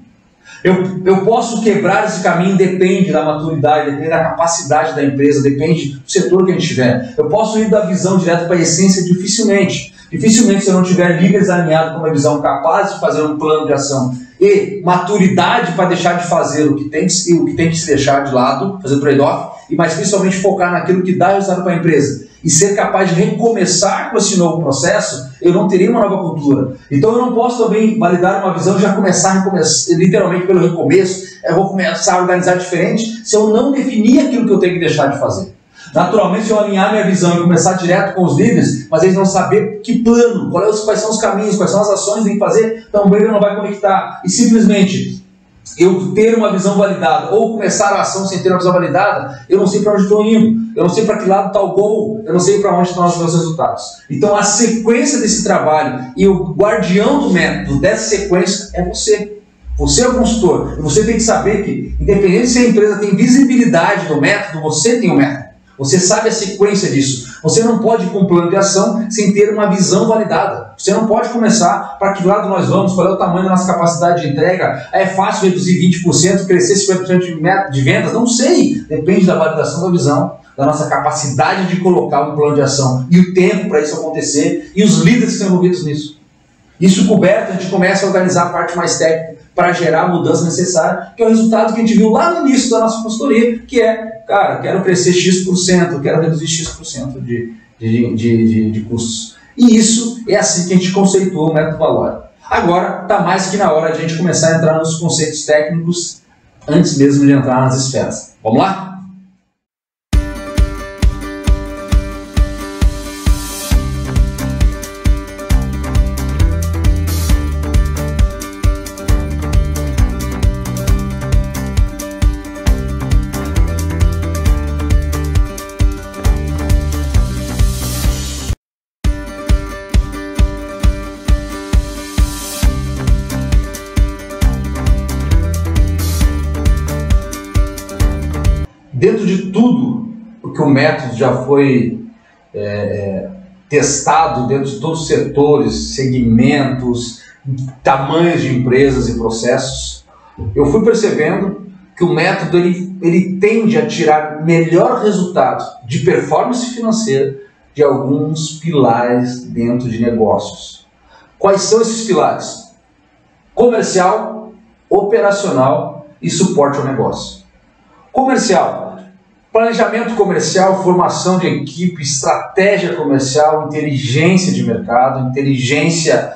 Eu posso quebrar esse caminho, depende da maturidade, depende da capacidade da empresa, depende do setor que a gente tiver. Eu posso ir da visão direto para a essência dificilmente. Dificilmente, se eu não tiver líderes alinhados com uma visão capaz de fazer um plano de ação e maturidade para deixar de fazer o que tem que se deixar de lado, fazer trade-off, mas principalmente focar naquilo que dá resultado para a empresa e ser capaz de recomeçar com esse novo processo, eu não teria uma nova cultura. Então eu não posso também validar uma visão e já começar literalmente pelo recomeço. Eu vou começar a organizar diferente se eu não definir aquilo que eu tenho que deixar de fazer. Naturalmente, se eu alinhar minha visão e começar direto com os líderes, mas eles não saber que plano, quais são os caminhos, quais são as ações que tem que fazer, também ele não vai conectar. E simplesmente eu ter uma visão validada ou começar a ação sem ter uma visão validada, eu não sei para onde estou indo, eu não sei para que lado está o gol, eu não sei para onde estão os meus resultados. Então a sequência desse trabalho e o guardião do método dessa sequência é você. Você é o consultor e você tem que saber que, independente se a empresa tem visibilidade do método, você tem o método. Você sabe a sequência disso. Você não pode ir com um plano de ação sem ter uma visão validada. Você não pode começar para que lado nós vamos, qual é o tamanho da nossa capacidade de entrega. É fácil reduzir 20%, crescer 50% de vendas? Não sei. Depende da validação da visão, da nossa capacidade de colocar um plano de ação e o tempo para isso acontecer e os líderes que estão envolvidos nisso. Isso coberto, a gente começa a organizar a parte mais técnica para gerar a mudança necessária, que é o resultado que a gente viu lá no início da nossa consultoria, que é, cara, quero crescer X%, quero reduzir X% de custos. E isso é assim que a gente conceitua o método Valori. Agora, está mais que na hora de a gente começar a entrar nos conceitos técnicos antes mesmo de entrar nas esferas. Vamos lá? dentro de tudo o que o método já foi testado, dentro de todos os setores, segmentos, tamanhos de empresas e processos, eu fui percebendo que o método ele tende a tirar melhor resultado de performance financeira de alguns pilares dentro de negócios. Quais são esses pilares? Comercial, operacional e suporte ao negócio. Comercial, planejamento comercial, formação de equipe, estratégia comercial, inteligência de mercado, inteligência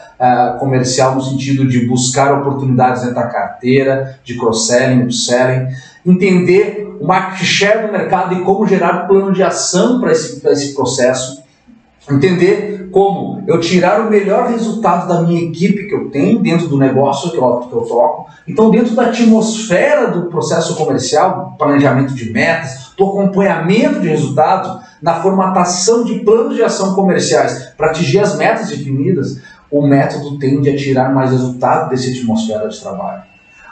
comercial no sentido de buscar oportunidades dentro da carteira, de cross-selling, upselling, entender o market share do mercado e como gerar plano de ação para esse processo, entender como eu tirar o melhor resultado da minha equipe que eu tenho dentro do negócio que eu toco. Então, dentro da atmosfera do processo comercial, planejamento de metas, do acompanhamento de resultados, na formatação de planos de ação comerciais para atingir as metas definidas, o método tende a tirar mais resultado dessa atmosfera de trabalho.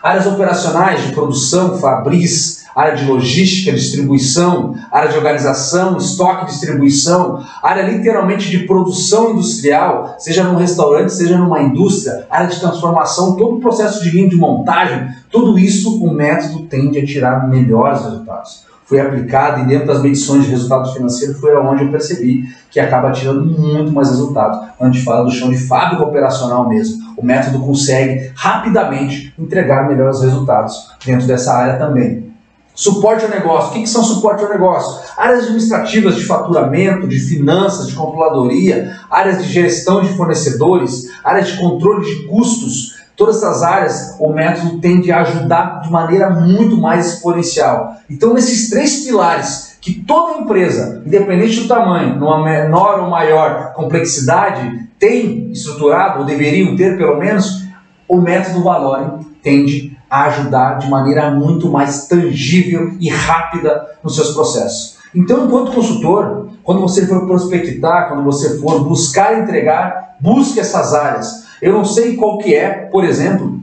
Áreas operacionais de produção, fabris, área de logística, distribuição, área de organização, estoque, distribuição, área literalmente de produção industrial, seja num restaurante, seja numa indústria, área de transformação, todo o processo de linha de montagem, tudo isso o método tende a tirar melhores resultados. Foi aplicado e dentro das medições de resultados financeiros foi onde eu percebi que acaba tirando muito mais resultados. Quando a gente fala do chão de fábrica operacional mesmo, o método consegue rapidamente entregar melhores resultados dentro dessa área também. Suporte ao negócio. O que são suporte ao negócio? Áreas administrativas de faturamento, de finanças, de controladoria, áreas de gestão de fornecedores, áreas de controle de custos. Todas essas áreas, o método tende a ajudar de maneira muito mais exponencial. Então, nesses três pilares, que toda empresa, independente do tamanho, numa menor ou maior complexidade, tem estruturado, ou deveriam ter pelo menos, o método Valorem tende a ajudar de maneira muito mais tangível e rápida nos seus processos. Então, enquanto consultor, quando você for prospectar, quando você for buscar entregar, busque essas áreas. Eu não sei qual que é, por exemplo,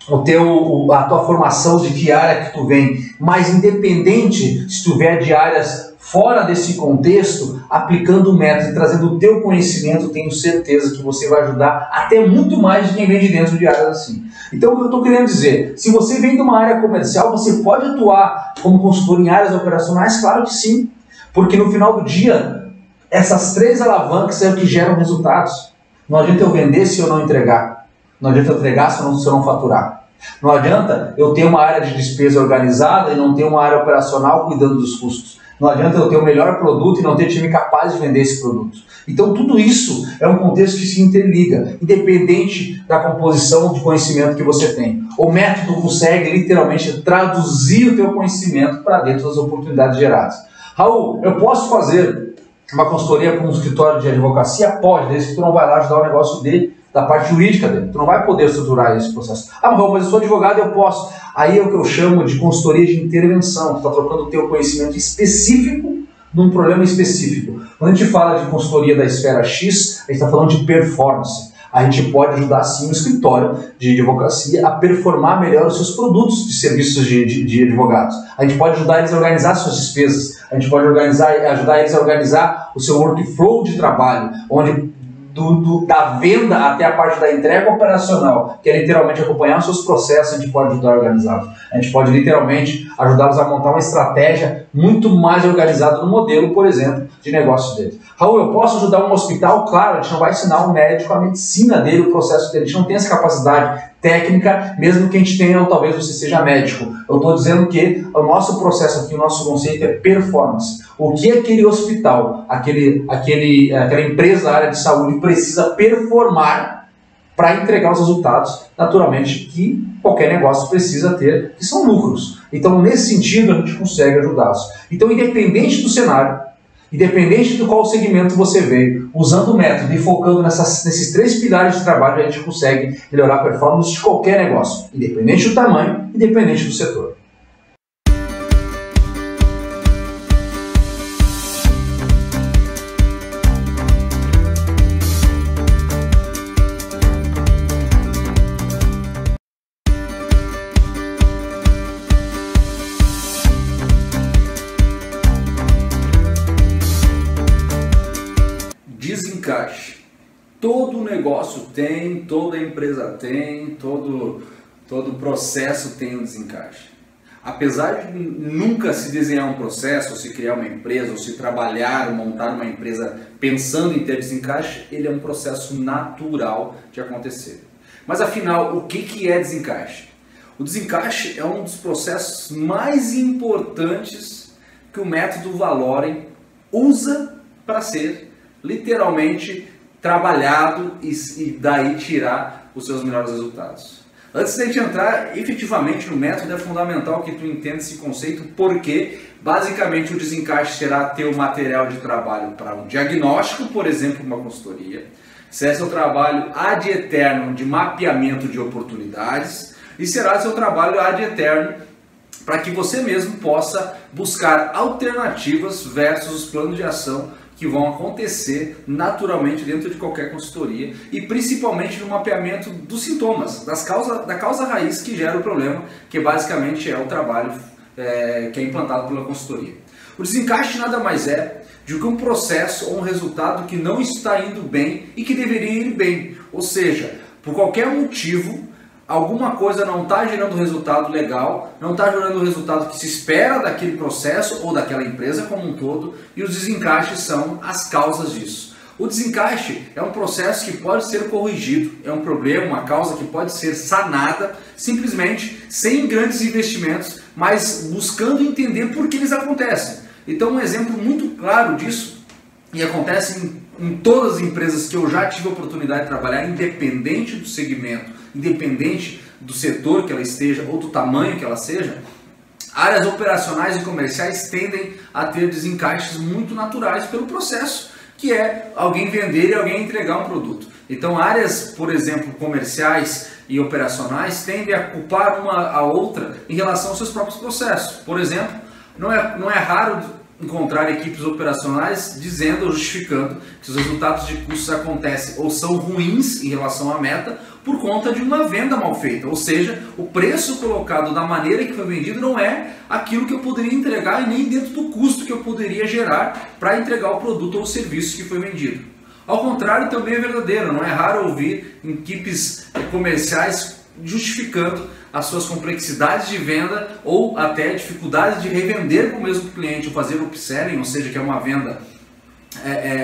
a tua formação, de que área que tu vem, mas independente se tu vier de áreas fora desse contexto, aplicando o método e trazendo o teu conhecimento, tenho certeza que você vai ajudar até muito mais de quem vem de dentro de áreas assim. Então, o que eu estou querendo dizer, se você vem de uma área comercial, você pode atuar como consultor em áreas operacionais? Claro que sim, porque no final do dia, essas três alavancas é o que geram resultados. Não adianta eu vender se eu não entregar. Não adianta eu entregar se eu não faturar. Não adianta eu ter uma área de despesa organizada e não ter uma área operacional cuidando dos custos. Não adianta eu ter o melhor produto e não ter time capaz de vender esse produto. Então tudo isso é um contexto que se interliga, independente da composição de conhecimento que você tem. O método consegue literalmente traduzir o teu conhecimento para dentro das oportunidades geradas. Raul, eu posso fazer uma consultoria para um escritório de advocacia? Pode, desde que tu não vai lá ajudar o negócio dele, da parte jurídica dele. Tu não vai poder estruturar esse processo. Ah, mas eu sou advogado, eu posso. Aí é o que eu chamo de consultoria de intervenção. Tu está trocando o teu conhecimento específico num problema específico. Quando a gente fala de consultoria da esfera X, a gente está falando de performance. A gente pode ajudar sim o escritório de advocacia a performar melhor os seus produtos de serviços de advogados. A gente pode ajudar eles a organizar suas despesas. A gente pode ajudar eles a organizar o seu workflow de trabalho, onde da venda até a parte da entrega operacional, que é literalmente acompanhar os seus processos, a gente pode ajudar a organizá-los. A gente pode literalmente ajudá-los a montar uma estratégia muito mais organizada no modelo, por exemplo, de negócio deles. Raul, eu posso ajudar um hospital? Claro, a gente não vai ensinar um médico a medicina dele, o processo dele. A gente não tem essa capacidade técnica, mesmo que a gente tenha, ou talvez você seja médico. Eu estou dizendo que o nosso processo aqui, o nosso conceito é performance. O que aquele hospital, aquela empresa da área de saúde precisa performar para entregar os resultados, naturalmente, que qualquer negócio precisa ter, que são lucros. Então, nesse sentido, a gente consegue ajudá-los. Então, independente do cenário, independente de qual segmento você veio, usando o método e focando nesses três pilares de trabalho, a gente consegue melhorar a performance de qualquer negócio, independente do tamanho, independente do setor. Todo negócio tem, toda empresa tem, todo processo tem um desencaixe. Apesar de nunca se desenhar um processo, ou se criar uma empresa, ou se trabalhar, ou montar uma empresa pensando em ter desencaixe, ele é um processo natural de acontecer. Mas afinal, o que é desencaixe? O desencaixe é um dos processos mais importantes que o método Valorem usa para ser literalmente trabalhado e daí tirar os seus melhores resultados. Antes de a gente entrar efetivamente no método, é fundamental que tu entenda esse conceito, porque basicamente o desencaixe será teu material de trabalho para um diagnóstico, por exemplo, uma consultoria, será seu trabalho ad eterno de mapeamento de oportunidades e será seu trabalho ad eterno para que você mesmo possa buscar alternativas versus os planos de ação que vão acontecer naturalmente dentro de qualquer consultoria e principalmente no mapeamento dos sintomas, da causa raiz que gera o problema, que basicamente é o trabalho que é implantado pela consultoria. O desencaixe nada mais é do que um processo ou um resultado que não está indo bem e que deveria ir bem, ou seja, por qualquer motivo, alguma coisa não está gerando resultado legal, não está gerando o resultado que se espera daquele processo ou daquela empresa como um todo, e os desencaixes são as causas disso. O desencaixe é um processo que pode ser corrigido, é um problema, uma causa que pode ser sanada, simplesmente sem grandes investimentos, mas buscando entender por que eles acontecem. Então um exemplo muito claro disso, e acontece em todas as empresas que eu já tive a oportunidade de trabalhar, independente do segmento, independente do setor que ela esteja ou do tamanho que ela seja, áreas operacionais e comerciais tendem a ter desencaixes muito naturais pelo processo, que é alguém vender e alguém entregar um produto. Então áreas, por exemplo, comerciais e operacionais tendem a culpar uma a outra em relação aos seus próprios processos. Por exemplo, não é raro encontrar equipes operacionais dizendo ou justificando que os resultados de custos acontecem ou são ruins em relação à meta por conta de uma venda mal feita, ou seja, o preço colocado da maneira que foi vendido não é aquilo que eu poderia entregar e nem dentro do custo que eu poderia gerar para entregar o produto ou o serviço que foi vendido. Ao contrário, também é verdadeiro, não é raro ouvir equipes comerciais justificando as suas complexidades de venda ou até dificuldades de revender com o mesmo cliente ou fazer upselling, ou seja, que é uma venda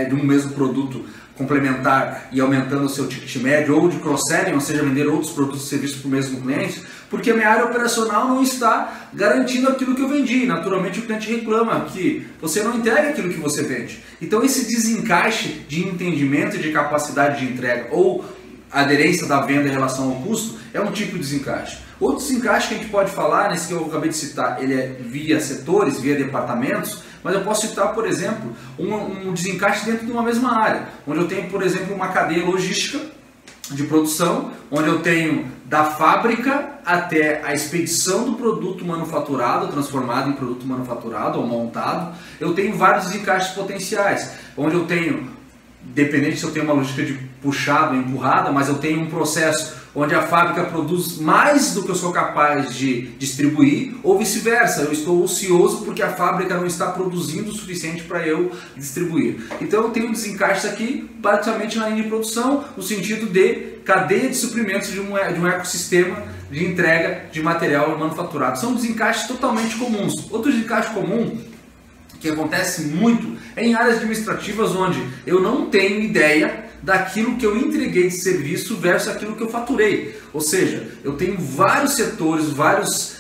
de um mesmo produto complementar e aumentando o seu ticket médio, ou de cross-selling, ou seja, vender outros produtos e serviços para o mesmo cliente, porque a minha área operacional não está garantindo aquilo que eu vendi. Naturalmente o cliente reclama que você não entrega aquilo que você vende. Então esse desencaixe de entendimento e de capacidade de entrega ou aderência da venda em relação ao custo é um tipo de desencaixe. Outro desencaixe que a gente pode falar, nesse que eu acabei de citar, ele é via setores, via departamentos, mas eu posso citar, por exemplo, um desencaixe dentro de uma mesma área, onde eu tenho, por exemplo, uma cadeia logística de produção, onde eu tenho da fábrica até a expedição do produto manufaturado, transformado em produto manufaturado ou montado. Eu tenho vários desencaixes potenciais, onde eu tenho, dependente se eu tenho uma logística de puxada ou empurrada, mas eu tenho um processo onde a fábrica produz mais do que eu sou capaz de distribuir, ou vice-versa, eu estou ocioso porque a fábrica não está produzindo o suficiente para eu distribuir. Então eu tenho desencaixes aqui praticamente na linha de produção, no sentido de cadeia de suprimentos de um ecossistema de entrega de material manufaturado. São desencaixes totalmente comuns. Outro desencaixe comum que acontece muito é em áreas administrativas onde eu não tenho ideia daquilo que eu entreguei de serviço versus aquilo que eu faturei. Ou seja, eu tenho vários setores, vários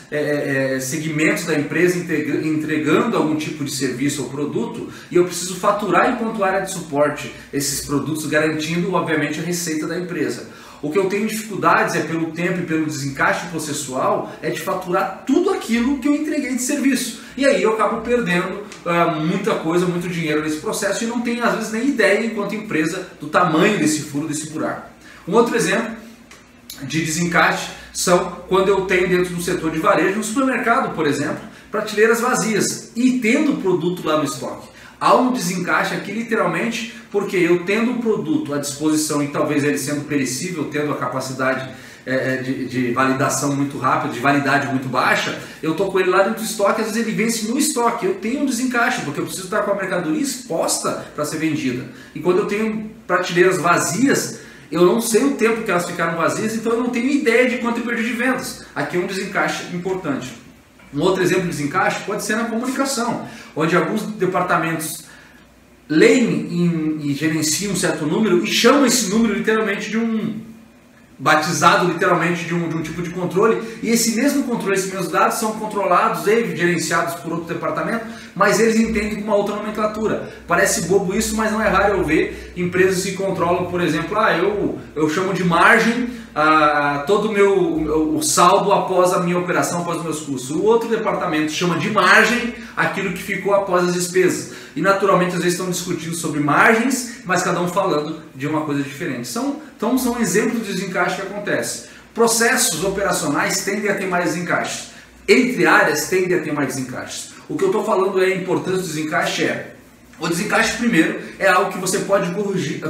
segmentos da empresa entregando algum tipo de serviço ou produto e eu preciso faturar enquanto área de suporte esses produtos, garantindo obviamente a receita da empresa. O que eu tenho dificuldades é pelo tempo e pelo desencaixe processual, é de faturar tudo aquilo que eu entreguei de serviço. E aí eu acabo perdendo muita coisa, muito dinheiro nesse processo e não tenho às vezes nem ideia enquanto empresa do tamanho desse furo, desse buraco. Um outro exemplo de desencaixe são quando eu tenho dentro do setor de varejo, no supermercado, por exemplo, prateleiras vazias e tendo o produto lá no estoque. Há um desencaixe aqui literalmente porque eu tendo um produto à disposição e talvez ele sendo perecível, tendo a capacidade de validação muito rápida, de validade muito baixa, eu estou com ele lá dentro do estoque, às vezes ele vence no estoque, eu tenho um desencaixe, porque eu preciso estar com a mercadoria exposta para ser vendida. E quando eu tenho prateleiras vazias, eu não sei o tempo que elas ficaram vazias, então eu não tenho ideia de quanto eu perdi de vendas. Aqui é um desencaixe importante. Um outro exemplo de desencaixe pode ser na comunicação, onde alguns departamentos leem e gerenciam um certo número e chamam esse número literalmente de batizado literalmente de um tipo de controle, e esse mesmo controle, esses mesmos dados são controlados e gerenciados por outro departamento, mas eles entendem com uma outra nomenclatura. Parece bobo isso, mas não é raro eu ver empresas que controlam, por exemplo, eu chamo de margem todo o saldo após a minha operação, após os meus custos. O outro departamento chama de margem aquilo que ficou após as despesas. E naturalmente às vezes estão discutindo sobre margens, mas cada um falando de uma coisa diferente. Então são exemplos de desencaixe que acontece. Processos operacionais tendem a ter mais desencaixes. Entre áreas tendem a ter mais desencaixes. O que eu estou falando é a importância do desencaixe o desencaixe primeiro é algo que você pode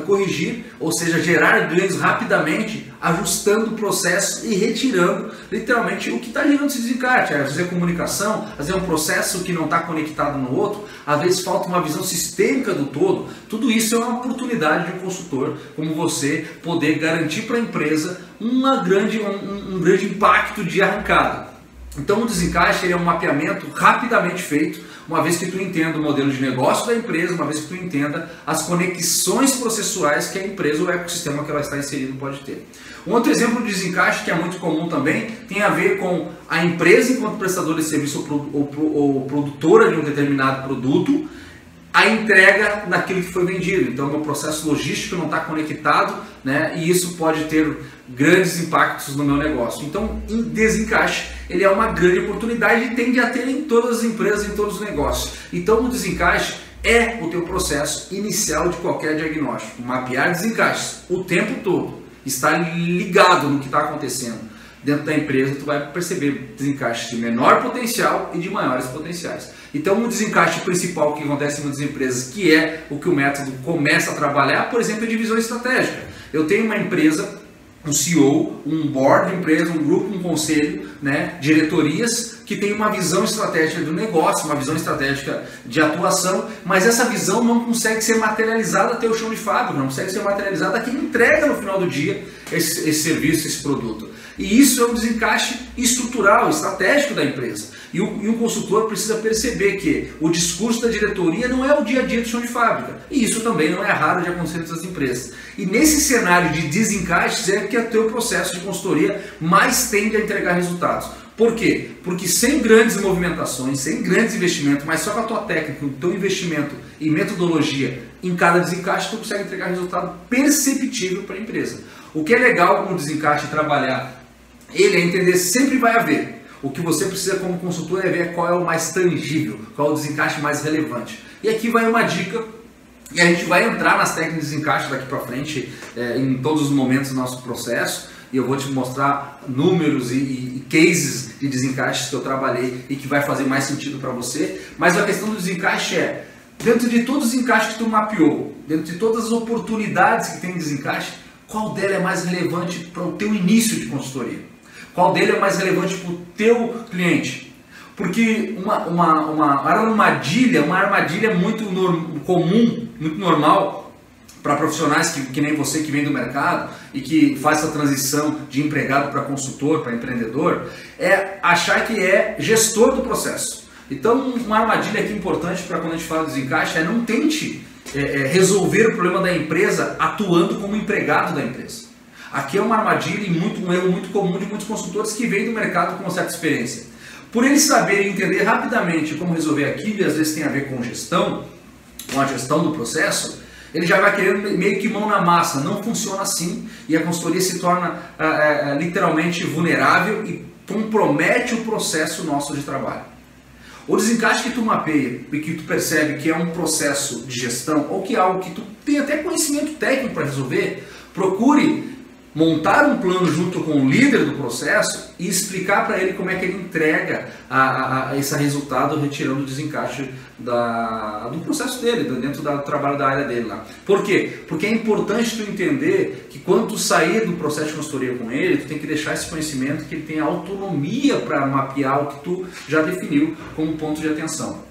corrigir, ou seja, gerar ganhos rapidamente, ajustando o processo e retirando literalmente o que está gerando esse desencaixe. Às vezes é comunicação, às vezes é um processo que não está conectado no outro, às vezes falta uma visão sistêmica do todo. Tudo isso é uma oportunidade de um consultor como você poder garantir para a empresa um grande impacto de arrancada. Então o desencaixe é um mapeamento rapidamente feito, uma vez que tu entenda o modelo de negócio da empresa, uma vez que tu entenda as conexões processuais que a empresa ou o ecossistema que ela está inserido pode ter. Um outro exemplo de desencaixe que é muito comum também tem a ver com a empresa enquanto prestadora de serviço ou produtora de um determinado produto, a entrega daquilo que foi vendido. Então, o meu processo logístico não está conectado, né? E isso pode ter grandes impactos no meu negócio. Então, em desencaixe, ele é uma grande oportunidade e tende a ter em todas as empresas, em todos os negócios. Então, o desencaixe é o teu processo inicial de qualquer diagnóstico. Mapear desencaixes o tempo todo, estar ligado no que está acontecendo dentro da empresa, tu vai perceber desencaixes de menor potencial e de maiores potenciais. Então, o desencaixe principal que acontece em muitas empresas, que é o que o método começa a trabalhar, por exemplo, é divisão estratégica. Eu tenho uma empresa, um CEO, um board de empresa, um grupo, um conselho, né, diretorias que tem uma visão estratégica do negócio, uma visão estratégica de atuação, mas essa visão não consegue ser materializada até o chão de fábrica, não consegue ser materializada a quem entrega no final do dia esse serviço, esse produto. E isso é um desencaixe estrutural, estratégico da empresa. E um consultor precisa perceber que o discurso da diretoria não é o dia a dia do chão de fábrica. E isso também não é raro de acontecer nessas empresas. E nesse cenário de desencaixes é que o teu processo de consultoria mais tende a entregar resultados. Por quê? Porque sem grandes movimentações, sem grandes investimentos, mas só com a tua técnica, o teu investimento e metodologia em cada desencaixe, tu consegue entregar resultado perceptível para a empresa. O que é legal com o desencaixe trabalhar, ele é entender sempre vai haver. O que você precisa como consultor é ver qual é o mais tangível, qual é o desencaixe mais relevante. E aqui vai uma dica, e a gente vai entrar nas técnicas de desencaixe daqui para frente, em todos os momentos do nosso processo, e eu vou te mostrar números e cases de desencaixes que eu trabalhei e que vai fazer mais sentido para você. Mas a questão do desencaixe é, dentro de todos os encaixes que tu mapeou, dentro de todas as oportunidades que tem em desencaixe, qual dela é mais relevante para o teu início de consultoria? Qual dele é mais relevante para o teu cliente? Porque uma armadilha muito comum, muito normal para profissionais que nem você, que vem do mercado e que faz essa transição de empregado para consultor, para empreendedor, é achar que é gestor do processo. Então, uma armadilha aqui importante para quando a gente fala de desencaixe é não tente resolver o problema da empresa atuando como empregado da empresa. Aqui é uma armadilha e um erro muito comum de muitos consultores que vêm do mercado com uma certa experiência. Por eles saberem entender rapidamente como resolver aquilo, e às vezes tem a ver com gestão, com a gestão do processo, ele já vai querendo meio que mão na massa. Não funciona assim e a consultoria se torna literalmente vulnerável e compromete o processo nosso de trabalho. O desencaixe que tu mapeia e que tu percebe que é um processo de gestão ou que é algo que tu tem até conhecimento técnico para resolver, procure montar um plano junto com o líder do processo e explicar para ele como é que ele entrega esse resultado retirando o desencaixe do processo dele, dentro do trabalho da área dele lá. Por quê? Porque é importante tu entender que quando tu sair do processo de consultoria com ele, tu tem que deixar esse conhecimento que ele tem autonomia para mapear o que tu já definiu como ponto de atenção.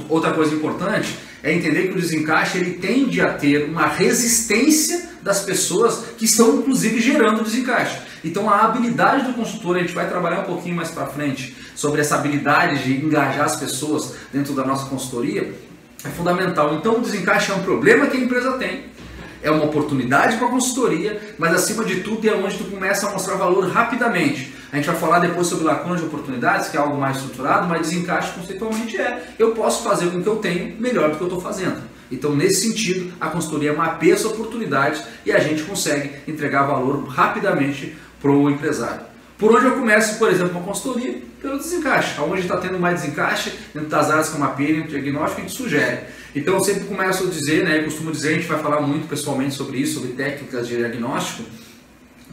Outra coisa importante é entender que o desencaixe ele tende a ter uma resistência das pessoas que estão inclusive gerando o desencaixe. Então a habilidade do consultor, a gente vai trabalhar um pouquinho mais para frente sobre essa habilidade de engajar as pessoas dentro da nossa consultoria, é fundamental. Então o desencaixe é um problema que a empresa tem, é uma oportunidade para a consultoria, mas acima de tudo é onde tu começa a mostrar valor rapidamente. A gente vai falar depois sobre lacuna de oportunidades, que é algo mais estruturado, mas desencaixe conceitualmente eu posso fazer com o que eu tenho melhor do que eu estou fazendo. Então, nesse sentido, a consultoria mapeia essa oportunidade e a gente consegue entregar valor rapidamente para o empresário. Por onde eu começo, por exemplo, uma consultoria? Pelo desencaixe. Onde está tendo mais desencaixe, dentro das áreas que eu mapeio, dentro do diagnóstico, a gente sugere. Então, eu sempre começo a dizer, eu costumo dizer, a gente vai falar muito pessoalmente sobre isso, sobre técnicas de diagnóstico,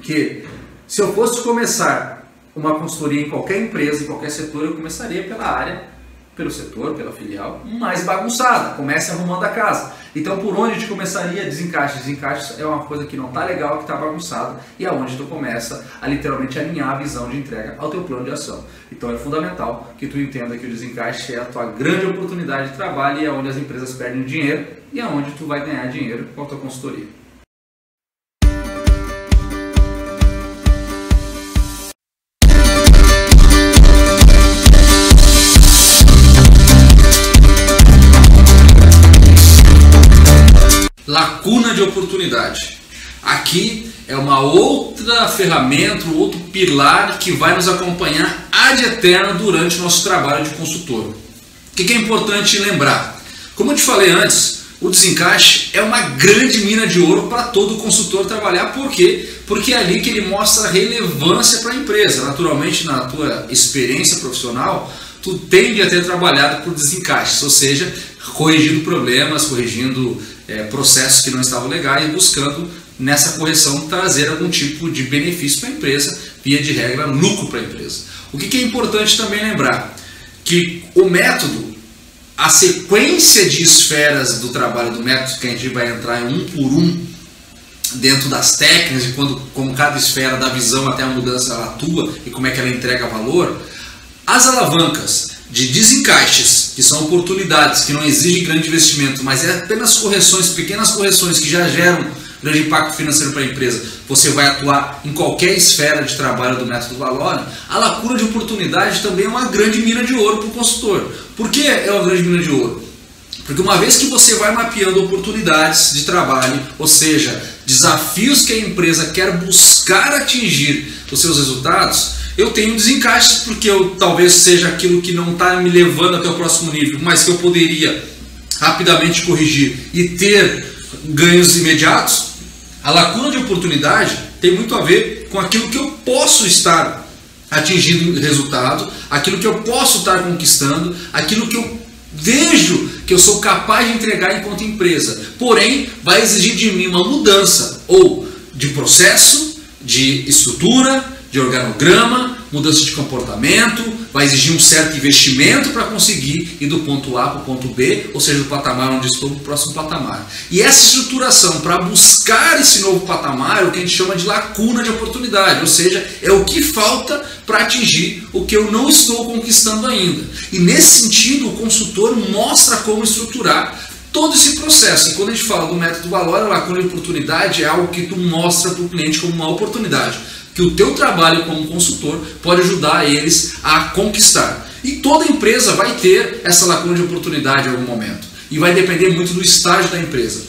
que se eu fosse começar uma consultoria em qualquer empresa, em qualquer setor, eu começaria pela área, pelo setor, pela filial, mais bagunçada. Comece arrumando a casa. Então, por onde a gente começaria? Desencaixe. Desencaixe é uma coisa que não está legal, que está bagunçada, e é onde tu começa a literalmente alinhar a visão de entrega ao teu plano de ação. Então, é fundamental que tu entenda que o desencaixe é a tua grande oportunidade de trabalho e é onde as empresas perdem dinheiro e é onde tu vai ganhar dinheiro com a tua consultoria. Lacuna de oportunidade. Aqui é uma outra ferramenta, um outro pilar que vai nos acompanhar ad eterno durante o nosso trabalho de consultor. O que é importante lembrar? Como eu te falei antes, o desencaixe é uma grande mina de ouro para todo consultor trabalhar. Por quê? Porque é ali que ele mostra relevância para a empresa. Naturalmente, na tua experiência profissional, tu tende a ter trabalhado por desencaixes, ou seja, corrigindo problemas, corrigindo processos que não estavam legais, buscando nessa correção trazer algum tipo de benefício para a empresa, via de regra, lucro para a empresa. O que é importante também lembrar? Que o método, a sequência de esferas do trabalho do método, que a gente vai entrar em um por um, dentro das técnicas, e como cada esfera da visão até a mudança ela atua e como é que ela entrega valor, as alavancas de desencaixes, que são oportunidades que não exigem grande investimento, mas é apenas correções, pequenas correções que já geram grande impacto financeiro para a empresa, você vai atuar em qualquer esfera de trabalho do método Valore. A lacuna de oportunidade também é uma grande mina de ouro para o consultor. Por que é uma grande mina de ouro? Porque uma vez que você vai mapeando oportunidades de trabalho, ou seja, desafios que a empresa quer buscar atingir os seus resultados, eu tenho desencaixes porque talvez seja aquilo que não está me levando até o próximo nível, mas que eu poderia rapidamente corrigir e ter ganhos imediatos. A lacuna de oportunidade tem muito a ver com aquilo que eu posso estar atingindo resultado, aquilo que eu posso estar conquistando, aquilo que eu vejo que eu sou capaz de entregar enquanto empresa. Porém, vai exigir de mim uma mudança ou de processo, de estrutura, de organograma, mudança de comportamento, vai exigir um certo investimento para conseguir ir do ponto A para o ponto B, ou seja, do patamar onde estou para o próximo patamar. E essa estruturação para buscar esse novo patamar é o que a gente chama de lacuna de oportunidade, ou seja, é o que falta para atingir o que eu não estou conquistando ainda. E nesse sentido, o consultor mostra como estruturar todo esse processo. E quando a gente fala do método Valore, a lacuna de oportunidade é algo que tu mostra para o cliente como uma oportunidade, que o teu trabalho como consultor pode ajudar eles a conquistar. E toda empresa vai ter essa lacuna de oportunidade em algum momento. E vai depender muito do estágio da empresa.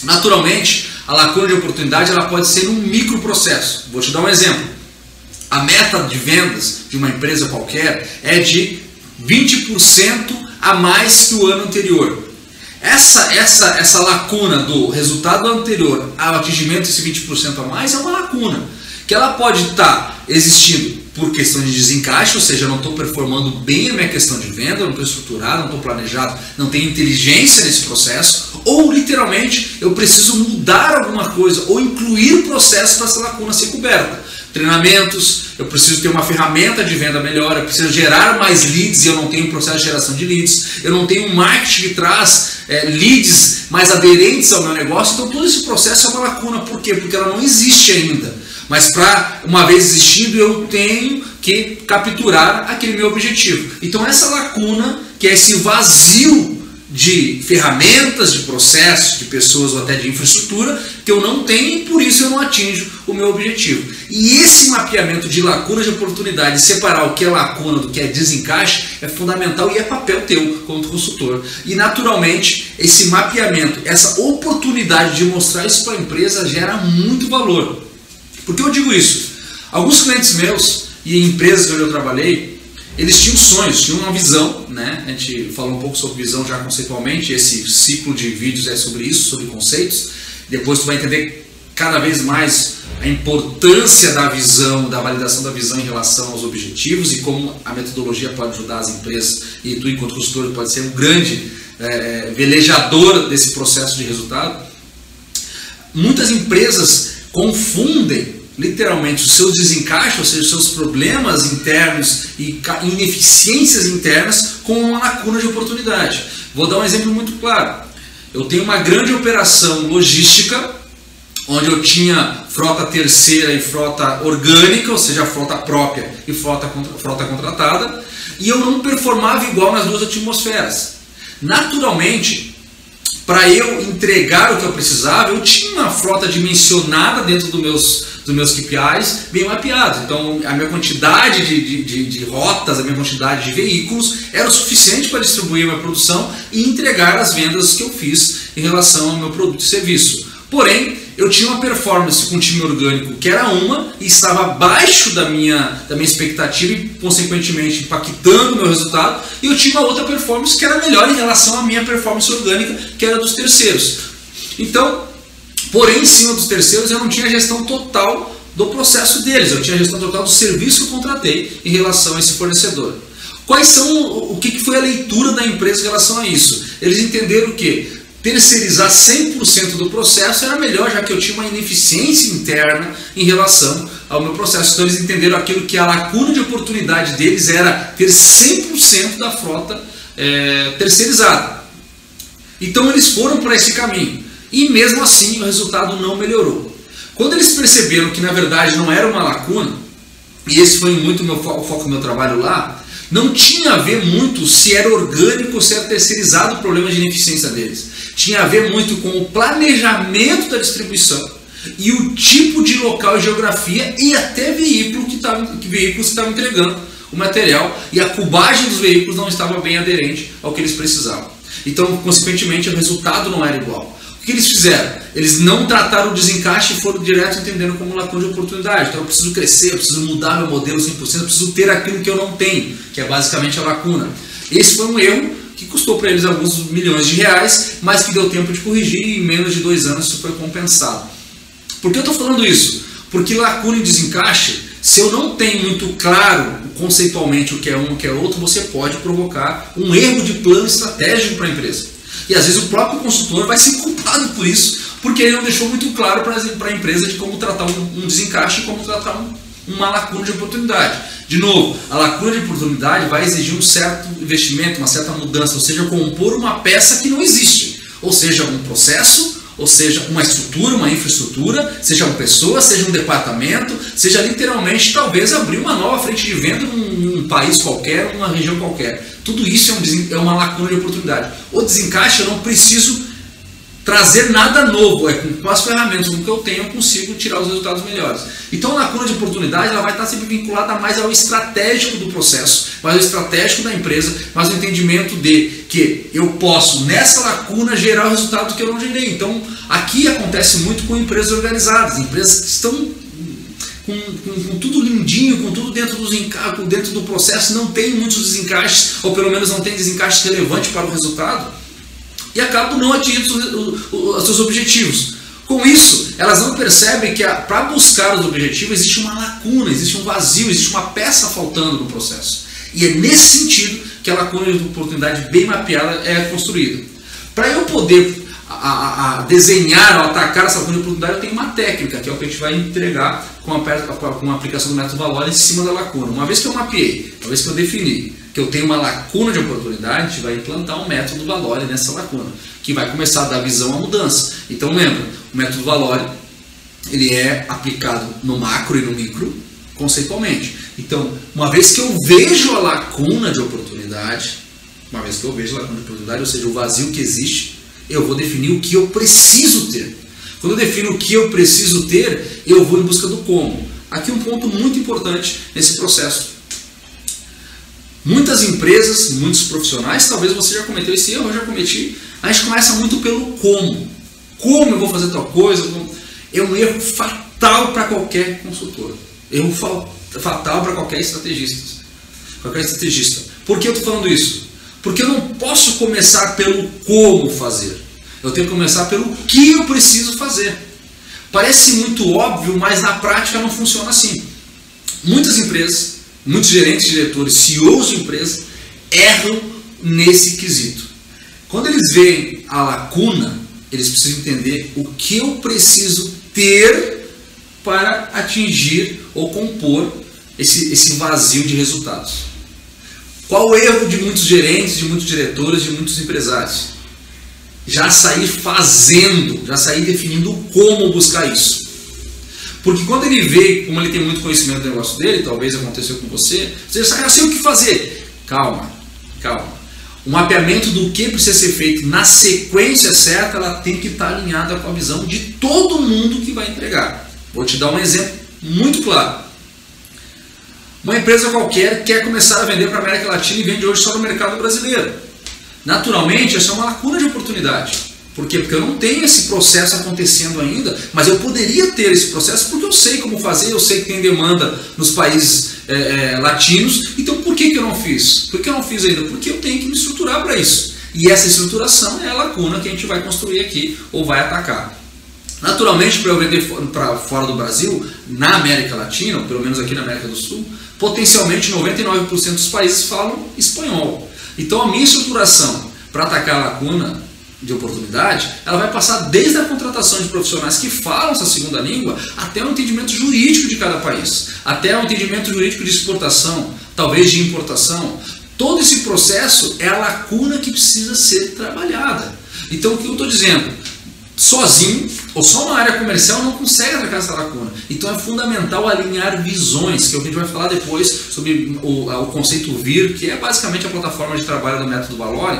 Naturalmente, a lacuna de oportunidade ela pode ser num microprocesso. Vou te dar um exemplo. A meta de vendas de uma empresa qualquer é de 20% a mais que o ano anterior. Essa lacuna do resultado anterior ao atingimento desse 20% a mais é uma lacuna. que ela pode estar existindo por questão de desencaixe, ou seja, eu não estou performando bem a minha questão de venda, eu não estou estruturado, não estou planejado, não tenho inteligência nesse processo, ou literalmente eu preciso mudar alguma coisa ou incluir processos para essa lacuna ser coberta. Treinamentos, eu preciso ter uma ferramenta de venda melhor, eu preciso gerar mais leads e eu não tenho processo de geração de leads, eu não tenho um marketing que traz leads mais aderentes ao meu negócio, então todo esse processo é uma lacuna. Por quê? Porque ela não existe ainda. Mas para uma vez existindo, eu tenho que capturar aquele meu objetivo. Então essa lacuna, que é esse vazio de ferramentas, de processos, de pessoas ou até de infraestrutura, que eu não tenho e por isso eu não atinjo o meu objetivo. E esse mapeamento de lacunas de oportunidade, separar o que é lacuna do que é desencaixe, é fundamental e é papel teu como consultor. E naturalmente, esse mapeamento, essa oportunidade de mostrar isso para a empresa gera muito valor. Por que eu digo isso? Alguns clientes meus e empresas onde eu trabalhei, eles tinham sonhos, tinham uma visão, né? A gente falou um pouco sobre visão já conceitualmente, esse ciclo de vídeos é sobre isso, sobre conceitos. Depois tu vai entender cada vez mais a importância da visão, da validação da visão em relação aos objetivos e como a metodologia pode ajudar as empresas e tu, enquanto consultor, pode ser um grande velejador desse processo de resultado. Muitas empresas confundem literalmente os seus desencaixes, ou seja, os seus problemas internos e ineficiências internas com uma lacuna de oportunidade. Vou dar um exemplo muito claro. Eu tenho uma grande operação logística, onde eu tinha frota terceira e frota orgânica, ou seja, frota própria e frota contratada, e eu não performava igual nas duas atmosferas. Naturalmente, para eu entregar o que eu precisava, eu tinha uma frota dimensionada dentro dos meus KPIs bem mapeados. Então, a minha quantidade de rotas, a minha quantidade de veículos era o suficiente para distribuir a minha produção e entregar as vendas que eu fiz em relação ao meu produto e serviço. Porém, eu tinha uma performance com um time orgânico que era uma e estava abaixo da minha expectativa e, consequentemente, impactando o meu resultado. E eu tinha uma outra performance que era melhor em relação à minha performance orgânica, que era dos terceiros. Então, porém, em cima dos terceiros, eu não tinha gestão total do processo deles. Eu tinha gestão total do serviço que eu contratei em relação a esse fornecedor. O que foi a leitura da empresa em relação a isso? Eles entenderam que terceirizar 100% do processo era melhor, já que eu tinha uma ineficiência interna em relação ao meu processo. Então eles entenderam aquilo que a lacuna de oportunidade deles era ter 100% da frota terceirizada. Então eles foram para esse caminho e mesmo assim o resultado não melhorou. Quando eles perceberam que na verdade não era uma lacuna, e esse foi muito o foco do meu trabalho lá, não tinha a ver muito se era orgânico ou se era terceirizado o problema de ineficiência deles. Tinha a ver muito com o planejamento da distribuição e o tipo de local e geografia e até veículos que estavam entregando o material, e a cubagem dos veículos não estava bem aderente ao que eles precisavam. Então, consequentemente, o resultado não era igual. O que eles fizeram? Eles não trataram o desencaixe e foram direto entendendo como lacuna de oportunidade. Então eu preciso crescer, eu preciso mudar meu modelo 100%, eu preciso ter aquilo que eu não tenho, que é basicamente a lacuna. Esse foi um erro que custou para eles alguns milhões de reais, mas que deu tempo de corrigir e em menos de 2 anos isso foi compensado. Por que eu estou falando isso? Porque lacuna e desencaixe, se eu não tenho muito claro conceitualmente o que é um e o que é outro, você pode provocar um erro de plano estratégico para a empresa. E às vezes o próprio consultor vai ser culpado por isso, porque ele não deixou muito claro para a empresa de como tratar um desencaixe e como tratar uma lacuna de oportunidade. De novo, a lacuna de oportunidade vai exigir um certo investimento, uma certa mudança, ou seja, compor uma peça que não existe. Ou seja, um processo, ou seja, uma estrutura, uma infraestrutura, seja uma pessoa, seja um departamento, seja literalmente talvez abrir uma nova frente de venda num país qualquer, numa região qualquer. Tudo isso é uma lacuna de oportunidade. O desencaixe, eu não preciso trazer nada novo, com as ferramentas que eu tenho eu consigo tirar os resultados melhores. Então a lacuna de oportunidade ela vai estar sempre vinculada mais ao estratégico do processo, mais ao estratégico da empresa, mais ao entendimento de que eu posso nessa lacuna gerar o resultado que eu não gerei. Então aqui acontece muito com empresas organizadas, empresas que estão com tudo lindinho, com tudo dentro do processo, não tem muitos desencaixes, ou pelo menos não tem desencaixes relevantes para o resultado, e acabam não atingindo os seus objetivos. Com isso, elas não percebem que para buscar os objetivos existe uma lacuna, existe um vazio, existe uma peça faltando no processo. E é nesse sentido que a lacuna de oportunidade bem mapeada é construída. Para eu poder desenhar ou atacar essa lacuna de oportunidade, eu tenho uma técnica, que é o que a gente vai entregar com a aplicação do método valor em cima da lacuna. Uma vez que eu mapeei, uma vez que eu defini que eu tenho uma lacuna de oportunidade, a gente vai implantar um método valor nessa lacuna, que vai começar a dar visão à mudança. Então lembra, o método valor ele é aplicado no macro e no micro, conceitualmente. Então, uma vez que eu vejo a lacuna de oportunidade, ou seja, o vazio que existe, eu vou definir o que eu preciso ter. Quando eu defino o que eu preciso ter, eu vou em busca do como. Aqui um ponto muito importante nesse processo. Muitas empresas, muitos profissionais, talvez você já cometeu esse erro, eu já cometi, a gente começa muito pelo como. Como eu vou fazer tal coisa? É um erro fatal para qualquer consultor. Erro fatal para qualquer estrategista. Por que eu estou falando isso? Porque eu não posso começar pelo como fazer. Eu tenho que começar pelo que eu preciso fazer. Parece muito óbvio, mas na prática não funciona assim. Muitas empresas, muitos gerentes, diretores, CEOs de empresas erram nesse quesito. Quando eles veem a lacuna, eles precisam entender o que eu preciso ter para atingir ou compor esse vazio de resultados. Qual o erro de muitos gerentes, de muitos diretores, de muitos empresários? Já sair fazendo, já sair definindo como buscar isso. Porque quando ele vê, como ele tem muito conhecimento do negócio dele, talvez aconteceu com você, você já sabe o que fazer. Calma. O mapeamento do que precisa ser feito na sequência certa, ela tem que estar alinhada com a visão de todo mundo que vai entregar. Vou te dar um exemplo muito claro. Uma empresa qualquer quer começar a vender para a América Latina e vende hoje só no mercado brasileiro. Naturalmente, essa é uma lacuna de oportunidade. Por quê? Porque eu não tenho esse processo acontecendo ainda, mas eu poderia ter esse processo porque eu sei como fazer, eu sei que tem demanda nos países latinos, então por que eu não fiz? Por que eu não fiz ainda? Porque eu tenho que me estruturar para isso. E essa estruturação é a lacuna que a gente vai construir aqui ou vai atacar. Naturalmente, para eu vender para fora do Brasil, na América Latina, ou pelo menos aqui na América do Sul, potencialmente 99% dos países falam espanhol. Então a minha estruturação para atacar a lacuna de oportunidade, ela vai passar desde a contratação de profissionais que falam essa segunda língua, até o entendimento jurídico de cada país, até o entendimento jurídico de exportação, talvez de importação. Todo esse processo é a lacuna que precisa ser trabalhada. Então o que eu estou dizendo? Sozinho ou só uma área comercial não consegue atacar essa lacuna. Então é fundamental alinhar visões, que é o que a gente vai falar depois sobre o conceito VIR, que é basicamente a plataforma de trabalho do método Valore,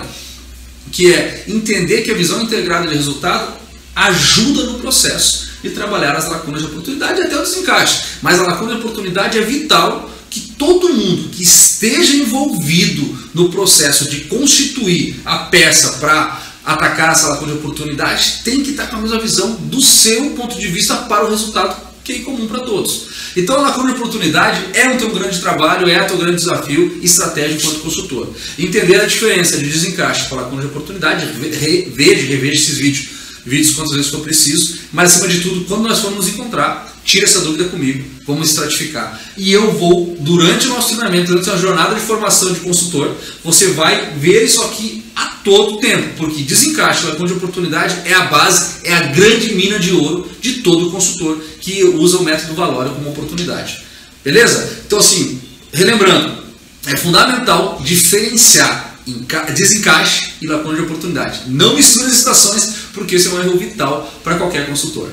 que é entender que a visão integrada de resultado ajuda no processo de trabalhar as lacunas de oportunidade e até o desencaixe. Mas a lacuna de oportunidade é vital que todo mundo que esteja envolvido no processo de constituir a peça para atacar essa lacuna de oportunidade tem que estar com a mesma visão do seu ponto de vista para o resultado que é comum para todos. Então a lacuna de oportunidade é o teu grande trabalho, é o teu grande desafio estratégico enquanto consultor. Entender a diferença de desencaixe para a lacuna de oportunidade, reveja esses vídeos quantas vezes for preciso, mas acima de tudo, quando nós formos nos encontrar, tira essa dúvida comigo, vamos estratificar. E eu vou, durante o nosso treinamento, durante a jornada de formação de consultor, você vai ver isso aqui a todo tempo, porque desencaixe, lacuna de oportunidade é a base, é a grande mina de ouro de todo consultor que usa o método Valore como oportunidade. Beleza? Então assim, relembrando, é fundamental diferenciar desencaixe e lacuna de oportunidade. Não misture as situações, porque isso é um erro vital para qualquer consultor.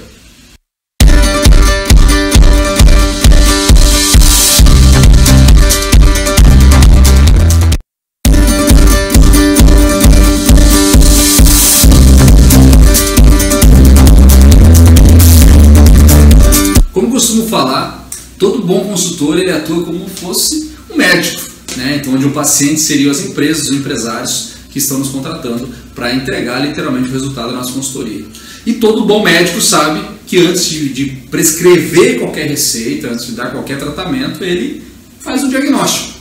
Como costumo falar, todo bom consultor ele atua como fosse um médico, né? Então, onde o paciente seriam as empresas, os empresários que estão nos contratando para entregar literalmente o resultado da nossa consultoria. E todo bom médico sabe que antes de prescrever qualquer receita, antes de dar qualquer tratamento, ele faz um diagnóstico.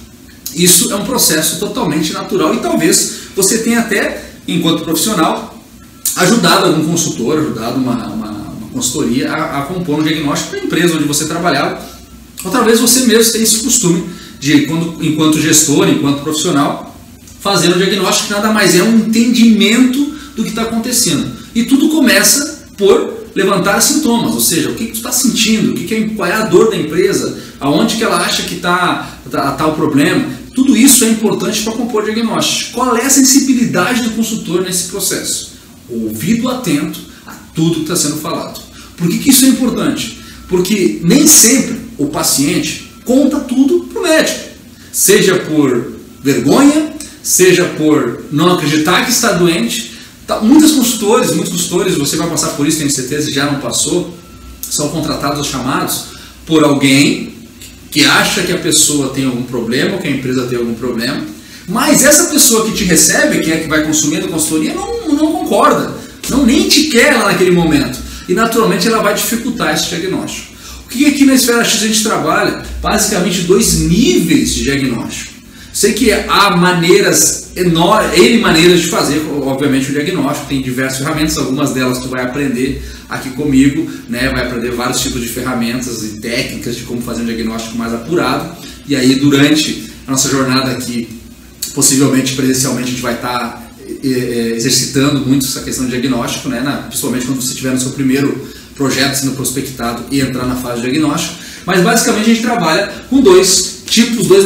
Isso é um processo totalmente natural e talvez você tenha até, enquanto profissional, ajudado algum consultor, ajudado uma consultoria a compor um diagnóstico para a empresa onde você trabalhava. Ou talvez você mesmo tenha esse costume de, enquanto gestor, enquanto profissional, fazer um diagnóstico que nada mais é um entendimento do que está acontecendo. E tudo começa por levantar sintomas, ou seja, o que tu está sentindo, qual é a dor da empresa, aonde que ela acha que está o problema. Tudo isso é importante para compor diagnóstico. Qual é a sensibilidade do consultor nesse processo? Ouvido atento a tudo que está sendo falado. Por que isso é importante? Porque nem sempre o paciente conta tudo para o médico, seja por vergonha, seja por não acreditar que está doente. Muitos consultores, você vai passar por isso, tenho certeza, já não passou, são contratados ou chamados por alguém que acha que a pessoa tem algum problema, que a empresa tem algum problema, mas essa pessoa que te recebe, que é que vai consumindo a consultoria, não concorda, nem te quer lá naquele momento, e naturalmente ela vai dificultar esse diagnóstico. O que aqui na Esfera X a gente trabalha? Basicamente 2 níveis de diagnóstico. Sei que há maneiras de fazer, obviamente, o diagnóstico, tem diversas ferramentas, algumas delas tu vai aprender aqui comigo, né? Vai aprender vários tipos de ferramentas e técnicas de como fazer um diagnóstico mais apurado, e aí durante a nossa jornada aqui, possivelmente presencialmente, a gente vai estar exercitando muito essa questão de diagnóstico, né? Principalmente quando você estiver no seu primeiro projeto sendo prospectado e entrar na fase de diagnóstico, mas basicamente a gente trabalha com 2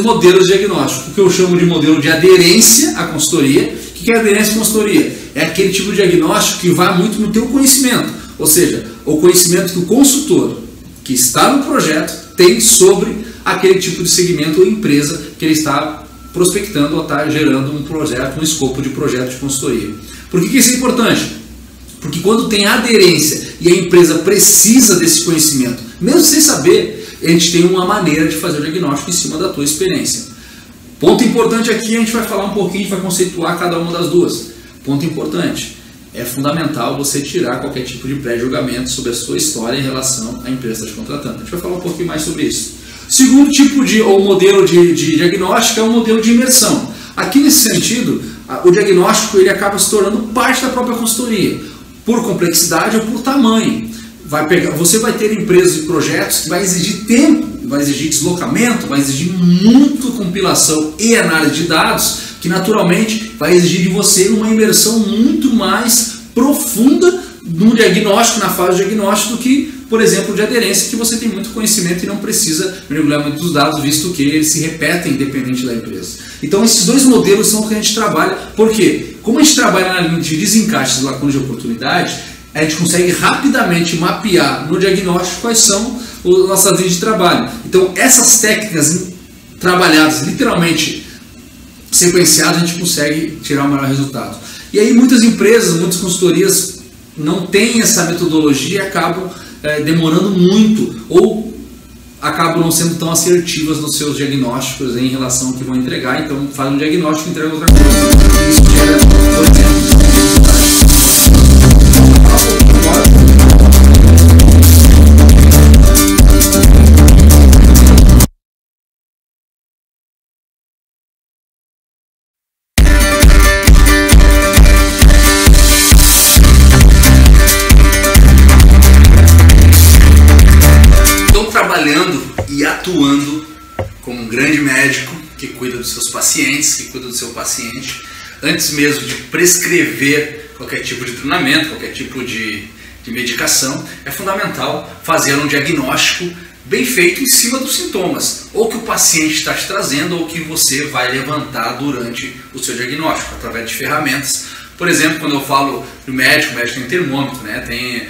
modelos de diagnóstico, o que eu chamo de modelo de aderência à consultoria. O que é aderência à consultoria? É aquele tipo de diagnóstico que vai muito no teu conhecimento, ou seja, o conhecimento que o consultor que está no projeto tem sobre aquele tipo de segmento ou empresa que ele está prospectando ou está gerando um projeto, um escopo de projeto de consultoria. Por que isso é importante? Porque quando tem aderência e a empresa precisa desse conhecimento, mesmo sem saber, a gente tem uma maneira de fazer o diagnóstico em cima da tua experiência. Ponto importante aqui, a gente vai falar um pouquinho, a gente vai conceituar cada uma das duas. Ponto importante, é fundamental você tirar qualquer tipo de pré-julgamento sobre a sua história em relação à empresa que está te contratando. A gente vai falar um pouquinho mais sobre isso. Segundo tipo ou modelo de diagnóstico é o modelo de imersão. Aqui nesse sentido, o diagnóstico ele acaba se tornando parte da própria consultoria, por complexidade ou por tamanho. Você vai ter empresas e projetos que vai exigir tempo, vai exigir deslocamento, vai exigir muito compilação e análise de dados, que naturalmente vai exigir de você uma imersão muito mais profunda no diagnóstico, na fase de diagnóstico, do que, por exemplo, de aderência, que você tem muito conhecimento e não precisa mergulhar muito dos dados, visto que eles se repetem independente da empresa. Então esses 2 modelos são o que a gente trabalha. Por quê? Como a gente trabalha na linha de desencaixes e lacunas de oportunidade, a gente consegue rapidamente mapear no diagnóstico quais são as nossas linhas de trabalho. Então essas técnicas trabalhadas, literalmente sequenciadas, a gente consegue tirar o melhor resultado. E aí muitas empresas, muitas consultorias não têm essa metodologia e acabam demorando muito ou acabam não sendo tão assertivas nos seus diagnósticos em relação ao que vão entregar. Então faz um diagnóstico e entrega outra coisa. Isso gera, por exemplo, trabalhando e atuando como um grande médico que cuida dos seus pacientes, que cuida do seu paciente, antes mesmo de prescrever qualquer tipo de treinamento, qualquer tipo de medicação, é fundamental fazer um diagnóstico bem feito em cima dos sintomas, ou que o paciente está te trazendo, ou que você vai levantar durante o seu diagnóstico, através de ferramentas. Por exemplo, quando eu falo do médico, o médico tem termômetro, né? Tem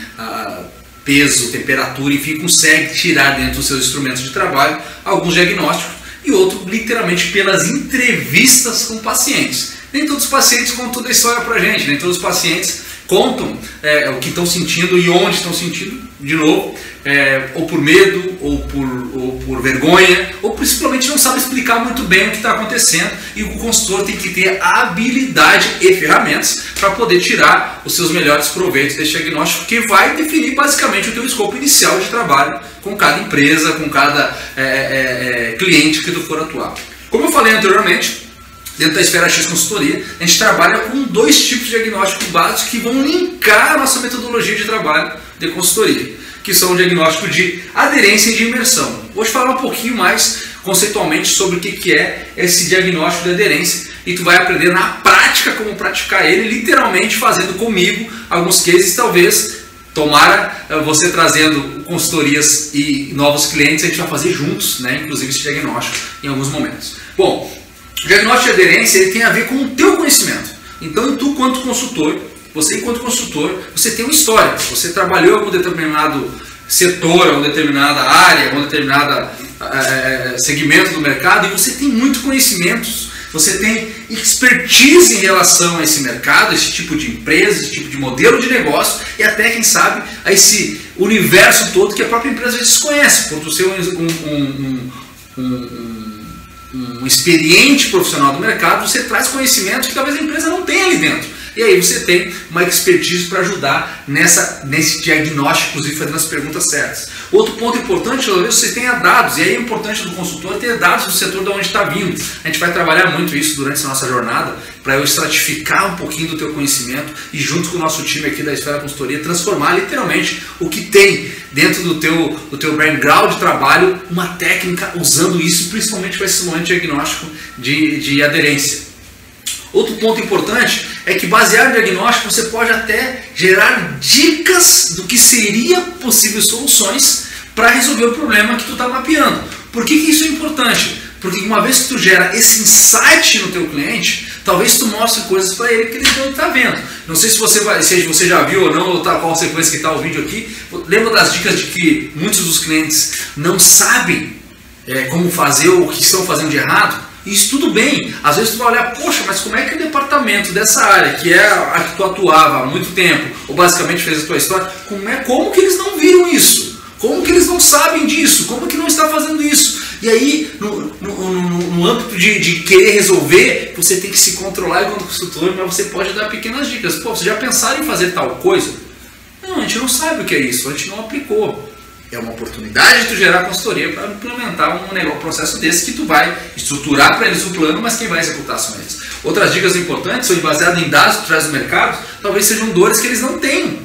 peso, temperatura, enfim, consegue tirar dentro dos seus instrumentos de trabalho alguns diagnósticos, e outro literalmente pelas entrevistas com pacientes. Nem todos os pacientes contam toda a história pra gente, nem todos os pacientes contam o que estão sentindo e onde estão sentindo, de novo, ou por medo, ou por vergonha, ou principalmente não sabe explicar muito bem o que está acontecendo, e o consultor tem que ter habilidade e ferramentas para poder tirar os seus melhores proveitos desse diagnóstico, que vai definir basicamente o teu escopo inicial de trabalho com cada empresa, com cada cliente que tu for atuar. Como eu falei anteriormente, dentro da Esfera X Consultoria, a gente trabalha com 2 tipos de diagnóstico básicos que vão linkar a nossa metodologia de trabalho de consultoria, que são o diagnóstico de aderência e de imersão. Vou te falar um pouquinho mais conceitualmente sobre o que é esse diagnóstico de aderência e tu vai aprender na prática como praticar ele, literalmente fazendo comigo alguns cases, talvez, tomara você trazendo consultorias e novos clientes, a gente vai fazer juntos, né, inclusive esse diagnóstico em alguns momentos. Bom, o diagnóstico de aderência ele tem a ver com o teu conhecimento. Então, tu quanto consultor, você tem uma história, você trabalhou em algum determinado setor, alguma determinada área, algum determinado segmento do mercado e você tem muito conhecimento, você tem expertise em relação a esse mercado, esse tipo de empresa, esse tipo de modelo de negócio e até, quem sabe, a esse universo todo que a própria empresa desconhece, por tu ser um experiente profissional do mercado, você traz conhecimento que talvez a empresa não tenha ali dentro. E aí você tem uma expertise para ajudar nesse diagnóstico, inclusive fazendo as perguntas certas. Outro ponto importante, talvez você tenha dados, e aí é importante do consultor ter dados do setor de onde está vindo. A gente vai trabalhar muito isso durante a nossa jornada, para eu estratificar um pouquinho do teu conhecimento e junto com o nosso time aqui da Esfera Consultoria, transformar literalmente o que tem dentro do teu background de trabalho, uma técnica usando isso, principalmente para esse momento de diagnóstico de aderência. Outro ponto importante é que, baseado no diagnóstico, você pode até gerar dicas do que seria possíveis soluções para resolver o problema que tu está mapeando. Por que isso é importante? Porque uma vez que tu gera esse insight no teu cliente, talvez tu mostre coisas para ele que ele não está vendo. Não sei se você já viu ou não, ou qual sequência que está o vídeo aqui. Lembra das dicas de que muitos dos clientes não sabem como fazer ou o que estão fazendo de errado? Isso tudo bem, às vezes tu vai olhar, poxa, mas como é que o departamento dessa área, que é a que tu atuava há muito tempo, ou basicamente fez a tua história, como que eles não viram isso? Como que eles não sabem disso? Como que não está fazendo isso? E aí, no âmbito de querer resolver, você tem que se controlar enquanto consultor, mas você pode dar pequenas dicas. Pô, vocês já pensaram em fazer tal coisa? Não, a gente não sabe o que é isso, a gente não aplicou. É uma oportunidade de tu gerar consultoria para implementar um processo desse que tu vai estruturar para eles o plano, mas quem vai executar são eles. Outras dicas importantes são baseadas em dados que tu traz do mercado, talvez sejam dores que eles não tenham,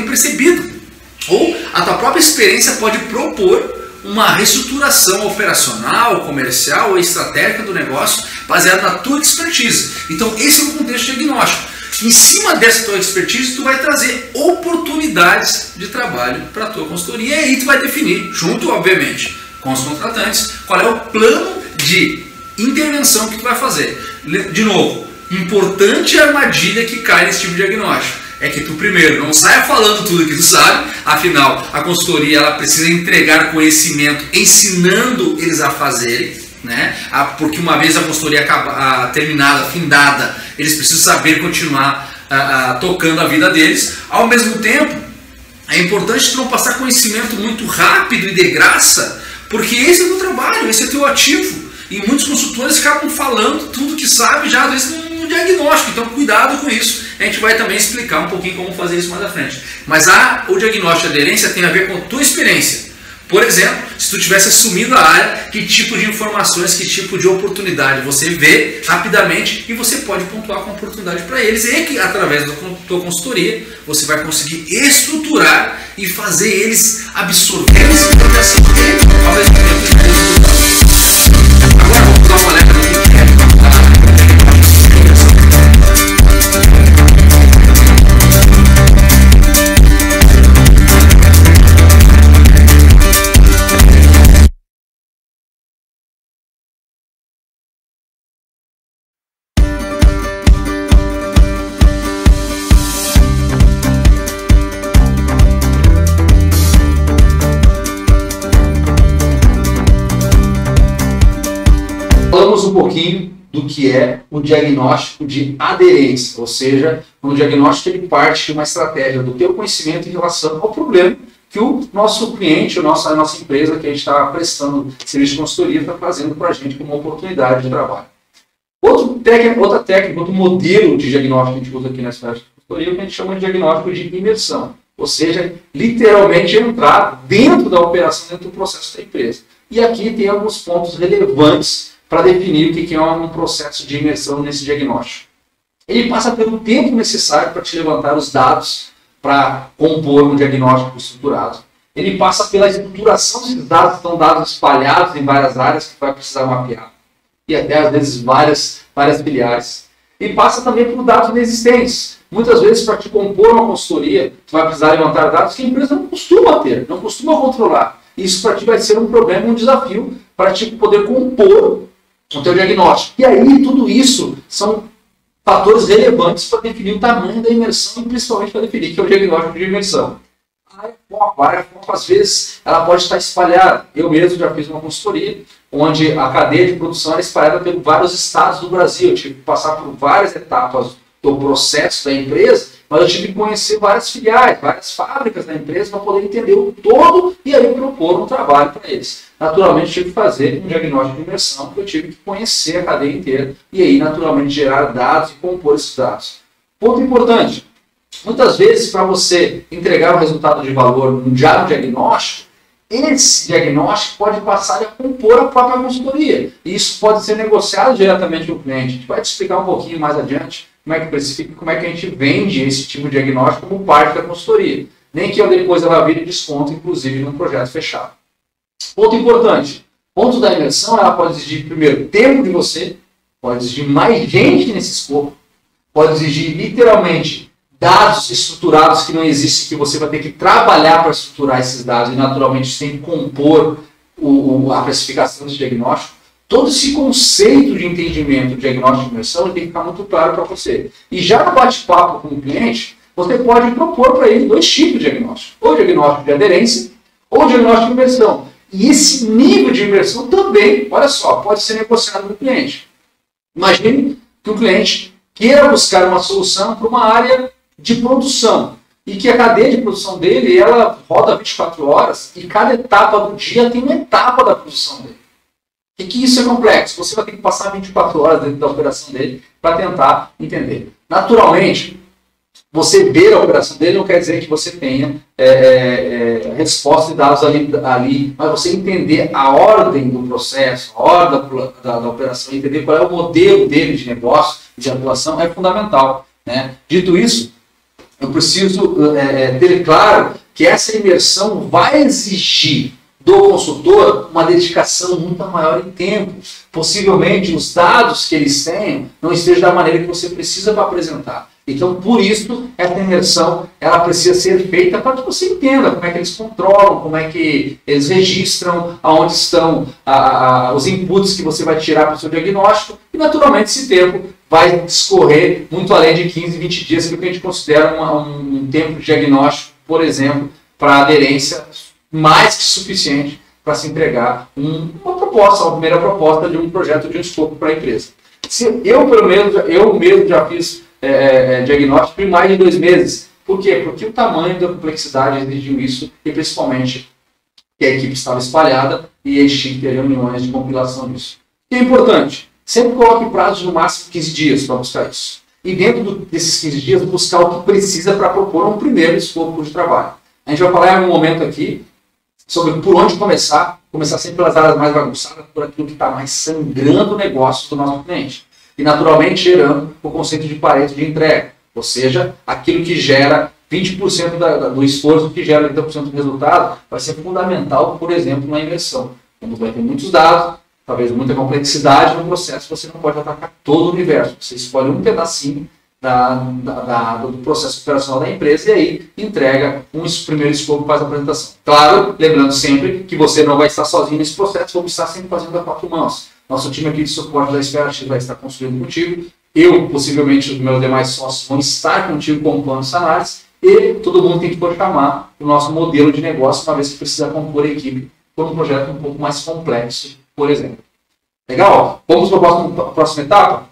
percebido. Ou a tua própria experiência pode propor uma reestruturação operacional, comercial ou estratégica do negócio baseada na tua expertise. Então esse é o contexto diagnóstico. Em cima dessa tua expertise, tu vai trazer oportunidades de trabalho para a tua consultoria e aí tu vai definir, junto, obviamente, com os contratantes, qual é o plano de intervenção que tu vai fazer. De novo, importante armadilha que cai nesse tipo de diagnóstico é que tu primeiro não saia falando tudo que tu sabe, afinal, a consultoria ela precisa entregar conhecimento ensinando eles a fazerem, né? Porque uma vez a consultoria terminada, findada, eles precisam saber continuar tocando a vida deles. Ao mesmo tempo, é importante tu não passar conhecimento muito rápido e de graça, porque esse é o teu trabalho, esse é o teu ativo. E muitos consultores acabam falando tudo que sabe já, às vezes, no diagnóstico. Então, cuidado com isso. A gente vai também explicar um pouquinho como fazer isso mais à frente. Mas o diagnóstico de aderência tem a ver com a tua experiência. Por exemplo, se tu tivesse assumido a área, que tipo de informações, que tipo de oportunidade você vê rapidamente e você pode pontuar com oportunidade para eles e que através da tua consultoria você vai conseguir estruturar e fazer eles absorverem essa informação e ao mesmo tempo. Agora vamos dar uma olhada no que é Falamos um pouquinho do que é o diagnóstico de aderência, ou seja, um diagnóstico ele parte de uma estratégia do teu conhecimento em relação ao problema que o nosso cliente, a nossa empresa que a gente está prestando serviço de consultoria está trazendo para a gente como uma oportunidade de trabalho. Outra técnica, outro modelo de diagnóstico que a gente usa aqui nessa consultoria é o que a gente chama de diagnóstico de imersão, ou seja, literalmente entrar dentro da operação, dentro do processo da empresa. E aqui tem alguns pontos relevantes para definir o que é um processo de imersão nesse diagnóstico. Ele passa pelo tempo necessário para te levantar os dados para compor um diagnóstico estruturado. Ele passa pela estruturação desses dados, que são dados espalhados em várias áreas que vai precisar mapear. E até, às vezes, várias filiais. E passa também por dados inexistentes. Muitas vezes, para te compor uma consultoria, tu vai precisar levantar dados que a empresa não costuma ter, não costuma controlar. Isso para ti vai ser um problema, um desafio para ti poder compor o teu diagnóstico. E aí, tudo isso são fatores relevantes para definir o tamanho da imersão e principalmente para definir que é o diagnóstico de imersão. A área foco, às vezes, ela pode estar espalhada. Eu mesmo já fiz uma consultoria onde a cadeia de produção era espalhada por vários estados do Brasil. Eu tive que passar por várias etapas do processo da empresa, mas eu tive que conhecer várias filiais, várias fábricas da empresa para poder entender o todo e aí propor um trabalho para eles. Naturalmente, eu tive que fazer um diagnóstico de imersão, porque eu tive que conhecer a cadeia inteira e aí, naturalmente, gerar dados e compor esses dados. Ponto importante. Muitas vezes, para você entregar um resultado de valor no diagnóstico, esse diagnóstico pode passar a compor a própria consultoria. E isso pode ser negociado diretamente com o cliente. A gente vai te explicar um pouquinho mais adiante como é que precifica, como é que a gente vende esse tipo de diagnóstico como parte da consultoria. Nem que eu depois ela vire desconto, inclusive, no projeto fechado. Ponto importante. Ponto da imersão, ela pode exigir, primeiro, tempo de você, pode exigir mais gente nesse escopo, pode exigir, literalmente, dados estruturados que não existem, que você vai ter que trabalhar para estruturar esses dados e, naturalmente, você tem que compor a precificação desse diagnóstico. Todo esse conceito de entendimento do diagnóstico de imersão tem que ficar muito claro para você. E já no bate-papo com o cliente, você pode propor para ele dois tipos de diagnóstico. Ou diagnóstico de aderência, ou diagnóstico de imersão. E esse nível de imersão também, olha só, pode ser negociado com o cliente. Imagine que o cliente queira buscar uma solução para uma área de produção e que a cadeia de produção dele ela roda 24 horas e cada etapa do dia tem uma etapa da produção dele. E que isso é complexo. Você vai ter que passar 24 horas dentro da operação dele para tentar entender. Naturalmente, você ver a operação dele não quer dizer que você tenha resposta e dados ali, mas você entender a ordem do processo, a ordem da operação, entender qual é o modelo dele de negócio, de atuação, é fundamental. Né? Dito isso, eu preciso ter claro que essa imersão vai exigir do consultor uma dedicação muito maior em tempo. Possivelmente os dados que eles têm não estejam da maneira que você precisa para apresentar. Então, por isso, essa imersão ela precisa ser feita para que você entenda como é que eles controlam, como é que eles registram, aonde estão os inputs que você vai tirar para o seu diagnóstico e, naturalmente, esse tempo vai discorrer muito além de 15, 20 dias, que é o que a gente considera um tempo de diagnóstico, por exemplo, para aderência mais que suficiente para se entregar uma proposta, uma primeira proposta de um projeto de um escopo para a empresa. Eu mesmo já fiz diagnóstico em mais de 2 meses. Por quê? Porque o tamanho da complexidade exigiu isso e principalmente que a equipe estava espalhada e a gente tinha que ter reuniões de compilação disso. O que é importante? Sempre coloque prazos no máximo 15 dias para buscar isso. E dentro desses 15 dias, buscar o que precisa para propor um primeiro escopo de trabalho. A gente vai falar em um momento aqui sobre por onde começar sempre pelas áreas mais bagunçadas, por aquilo que está mais sangrando o negócio do nosso cliente. E naturalmente gerando o conceito de Pareto de entrega, ou seja, aquilo que gera 20% do esforço que gera 80% do resultado, vai ser fundamental, por exemplo, na imersão. Quando vai ter muitos dados, talvez muita complexidade no processo, você não pode atacar todo o universo. Você escolhe um pedacinho do processo operacional da empresa e aí entrega um primeiro escopo para a apresentação. Claro, lembrando sempre que você não vai estar sozinho nesse processo, vamos estar sempre fazendo a 4 mãos. Nosso time aqui de suporte da Esfera X vai estar construindo contigo. Eu, possivelmente, os meus demais sócios vão estar contigo compondo essa análise e todo mundo tem que poder chamar o nosso modelo de negócio, uma vez que precisa compor a equipe por um projeto um pouco mais complexo, por exemplo. Legal? Vamos para a próxima etapa?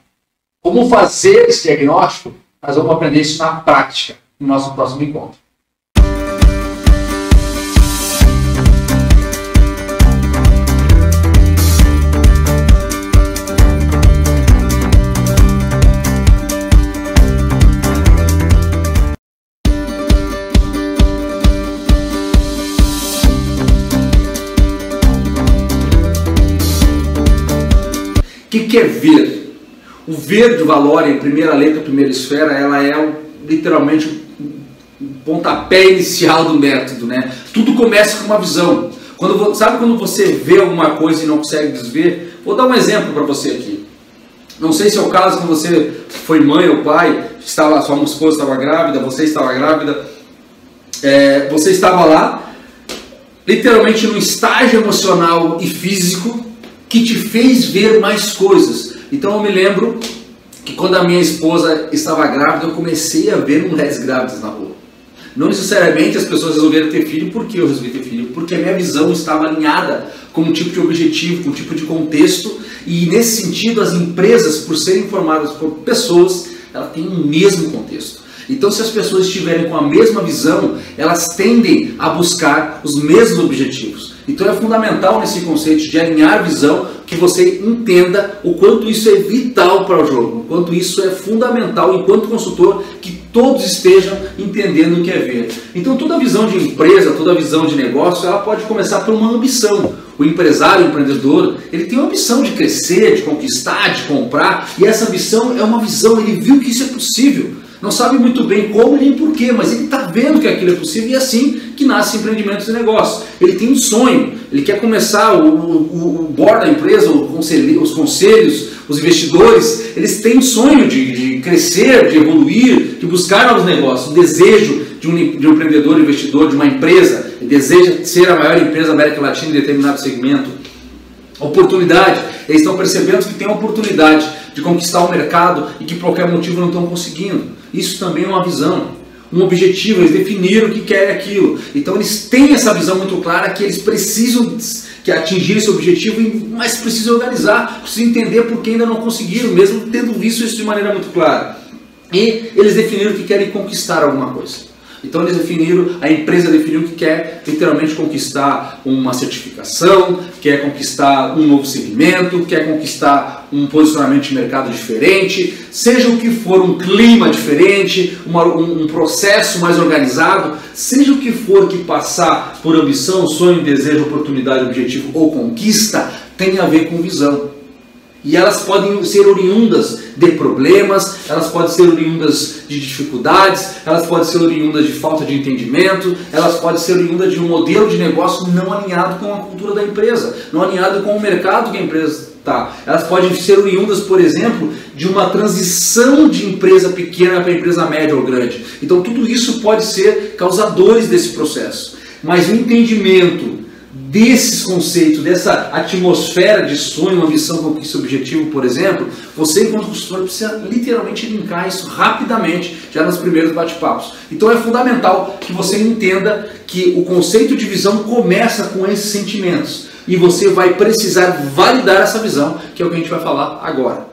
Como fazer esse diagnóstico? Nós vamos aprender isso na prática, no nosso próximo encontro. que é ver? O ver do Valore, em primeira letra, primeira esfera, ela é literalmente o pontapé inicial do método, né? Tudo começa com uma visão. Sabe quando você vê alguma coisa e não consegue desver? Vou dar um exemplo para você aqui. Não sei se é o caso quando você foi mãe ou pai, sua esposa estava grávida, você estava grávida, você estava lá, literalmente num estágio emocional e físico que te fez ver mais coisas. Então eu me lembro que quando a minha esposa estava grávida, eu comecei a ver mulheres grávidas na rua. Não necessariamente as pessoas resolveram ter filho porque eu resolvi ter filho, porque a minha visão estava alinhada com um tipo de objetivo, com um tipo de contexto, e nesse sentido as empresas, por serem formadas por pessoas, elas têm o mesmo contexto. Então, se as pessoas estiverem com a mesma visão, elas tendem a buscar os mesmos objetivos. Então é fundamental nesse conceito de alinhar visão que você entenda o quanto isso é vital para o jogo, o quanto isso é fundamental enquanto consultor, que todos estejam entendendo o que é ver. Então toda visão de empresa, toda visão de negócio, ela pode começar por uma ambição. O empresário, o empreendedor, ele tem uma ambição de crescer, de conquistar, de comprar, e essa ambição é uma visão, ele viu que isso é possível. Não sabe muito bem como nem porquê, mas ele está vendo que aquilo é possível e é assim que nascem empreendimentos e negócios. Ele tem um sonho, ele quer começar, o board da empresa, os conselhos, os investidores, eles têm um sonho de crescer, de evoluir, de buscar novos negócios, um desejo de um empreendedor, investidor, de uma empresa, ele deseja ser a maior empresa da América Latina em determinado segmento. Oportunidade, eles estão percebendo que tem a oportunidade de conquistar o mercado e que por qualquer motivo não estão conseguindo. Isso também é uma visão, um objetivo, eles definiram o que querem aquilo. Então eles têm essa visão muito clara que eles precisam atingir esse objetivo, mas precisam organizar, precisam entender por que ainda não conseguiram, mesmo tendo visto isso de maneira muito clara. E eles definiram que querem conquistar alguma coisa. Então eles definiram, a empresa definiu que quer literalmente conquistar uma certificação, quer conquistar um novo segmento, quer conquistar um posicionamento de mercado diferente, seja o que for, um clima diferente, um processo mais organizado, seja o que for que passar por ambição, sonho, desejo, oportunidade, objetivo ou conquista, tem a ver com visão. E elas podem ser oriundas de problemas, elas podem ser oriundas de dificuldades, elas podem ser oriundas de falta de entendimento, elas podem ser oriundas de um modelo de negócio não alinhado com a cultura da empresa, não alinhado com o mercado que a empresa está. Elas podem ser oriundas, por exemplo, de uma transição de empresa pequena para empresa média ou grande. Então tudo isso pode ser causadores desse processo. Mas o entendimento desses conceitos, dessa atmosfera de sonho, ambição, conquista, objetivo, por exemplo, você enquanto consultor precisa literalmente linkar isso rapidamente, já nos primeiros bate-papos. Então é fundamental que você entenda que o conceito de visão começa com esses sentimentos e você vai precisar validar essa visão, que é o que a gente vai falar agora.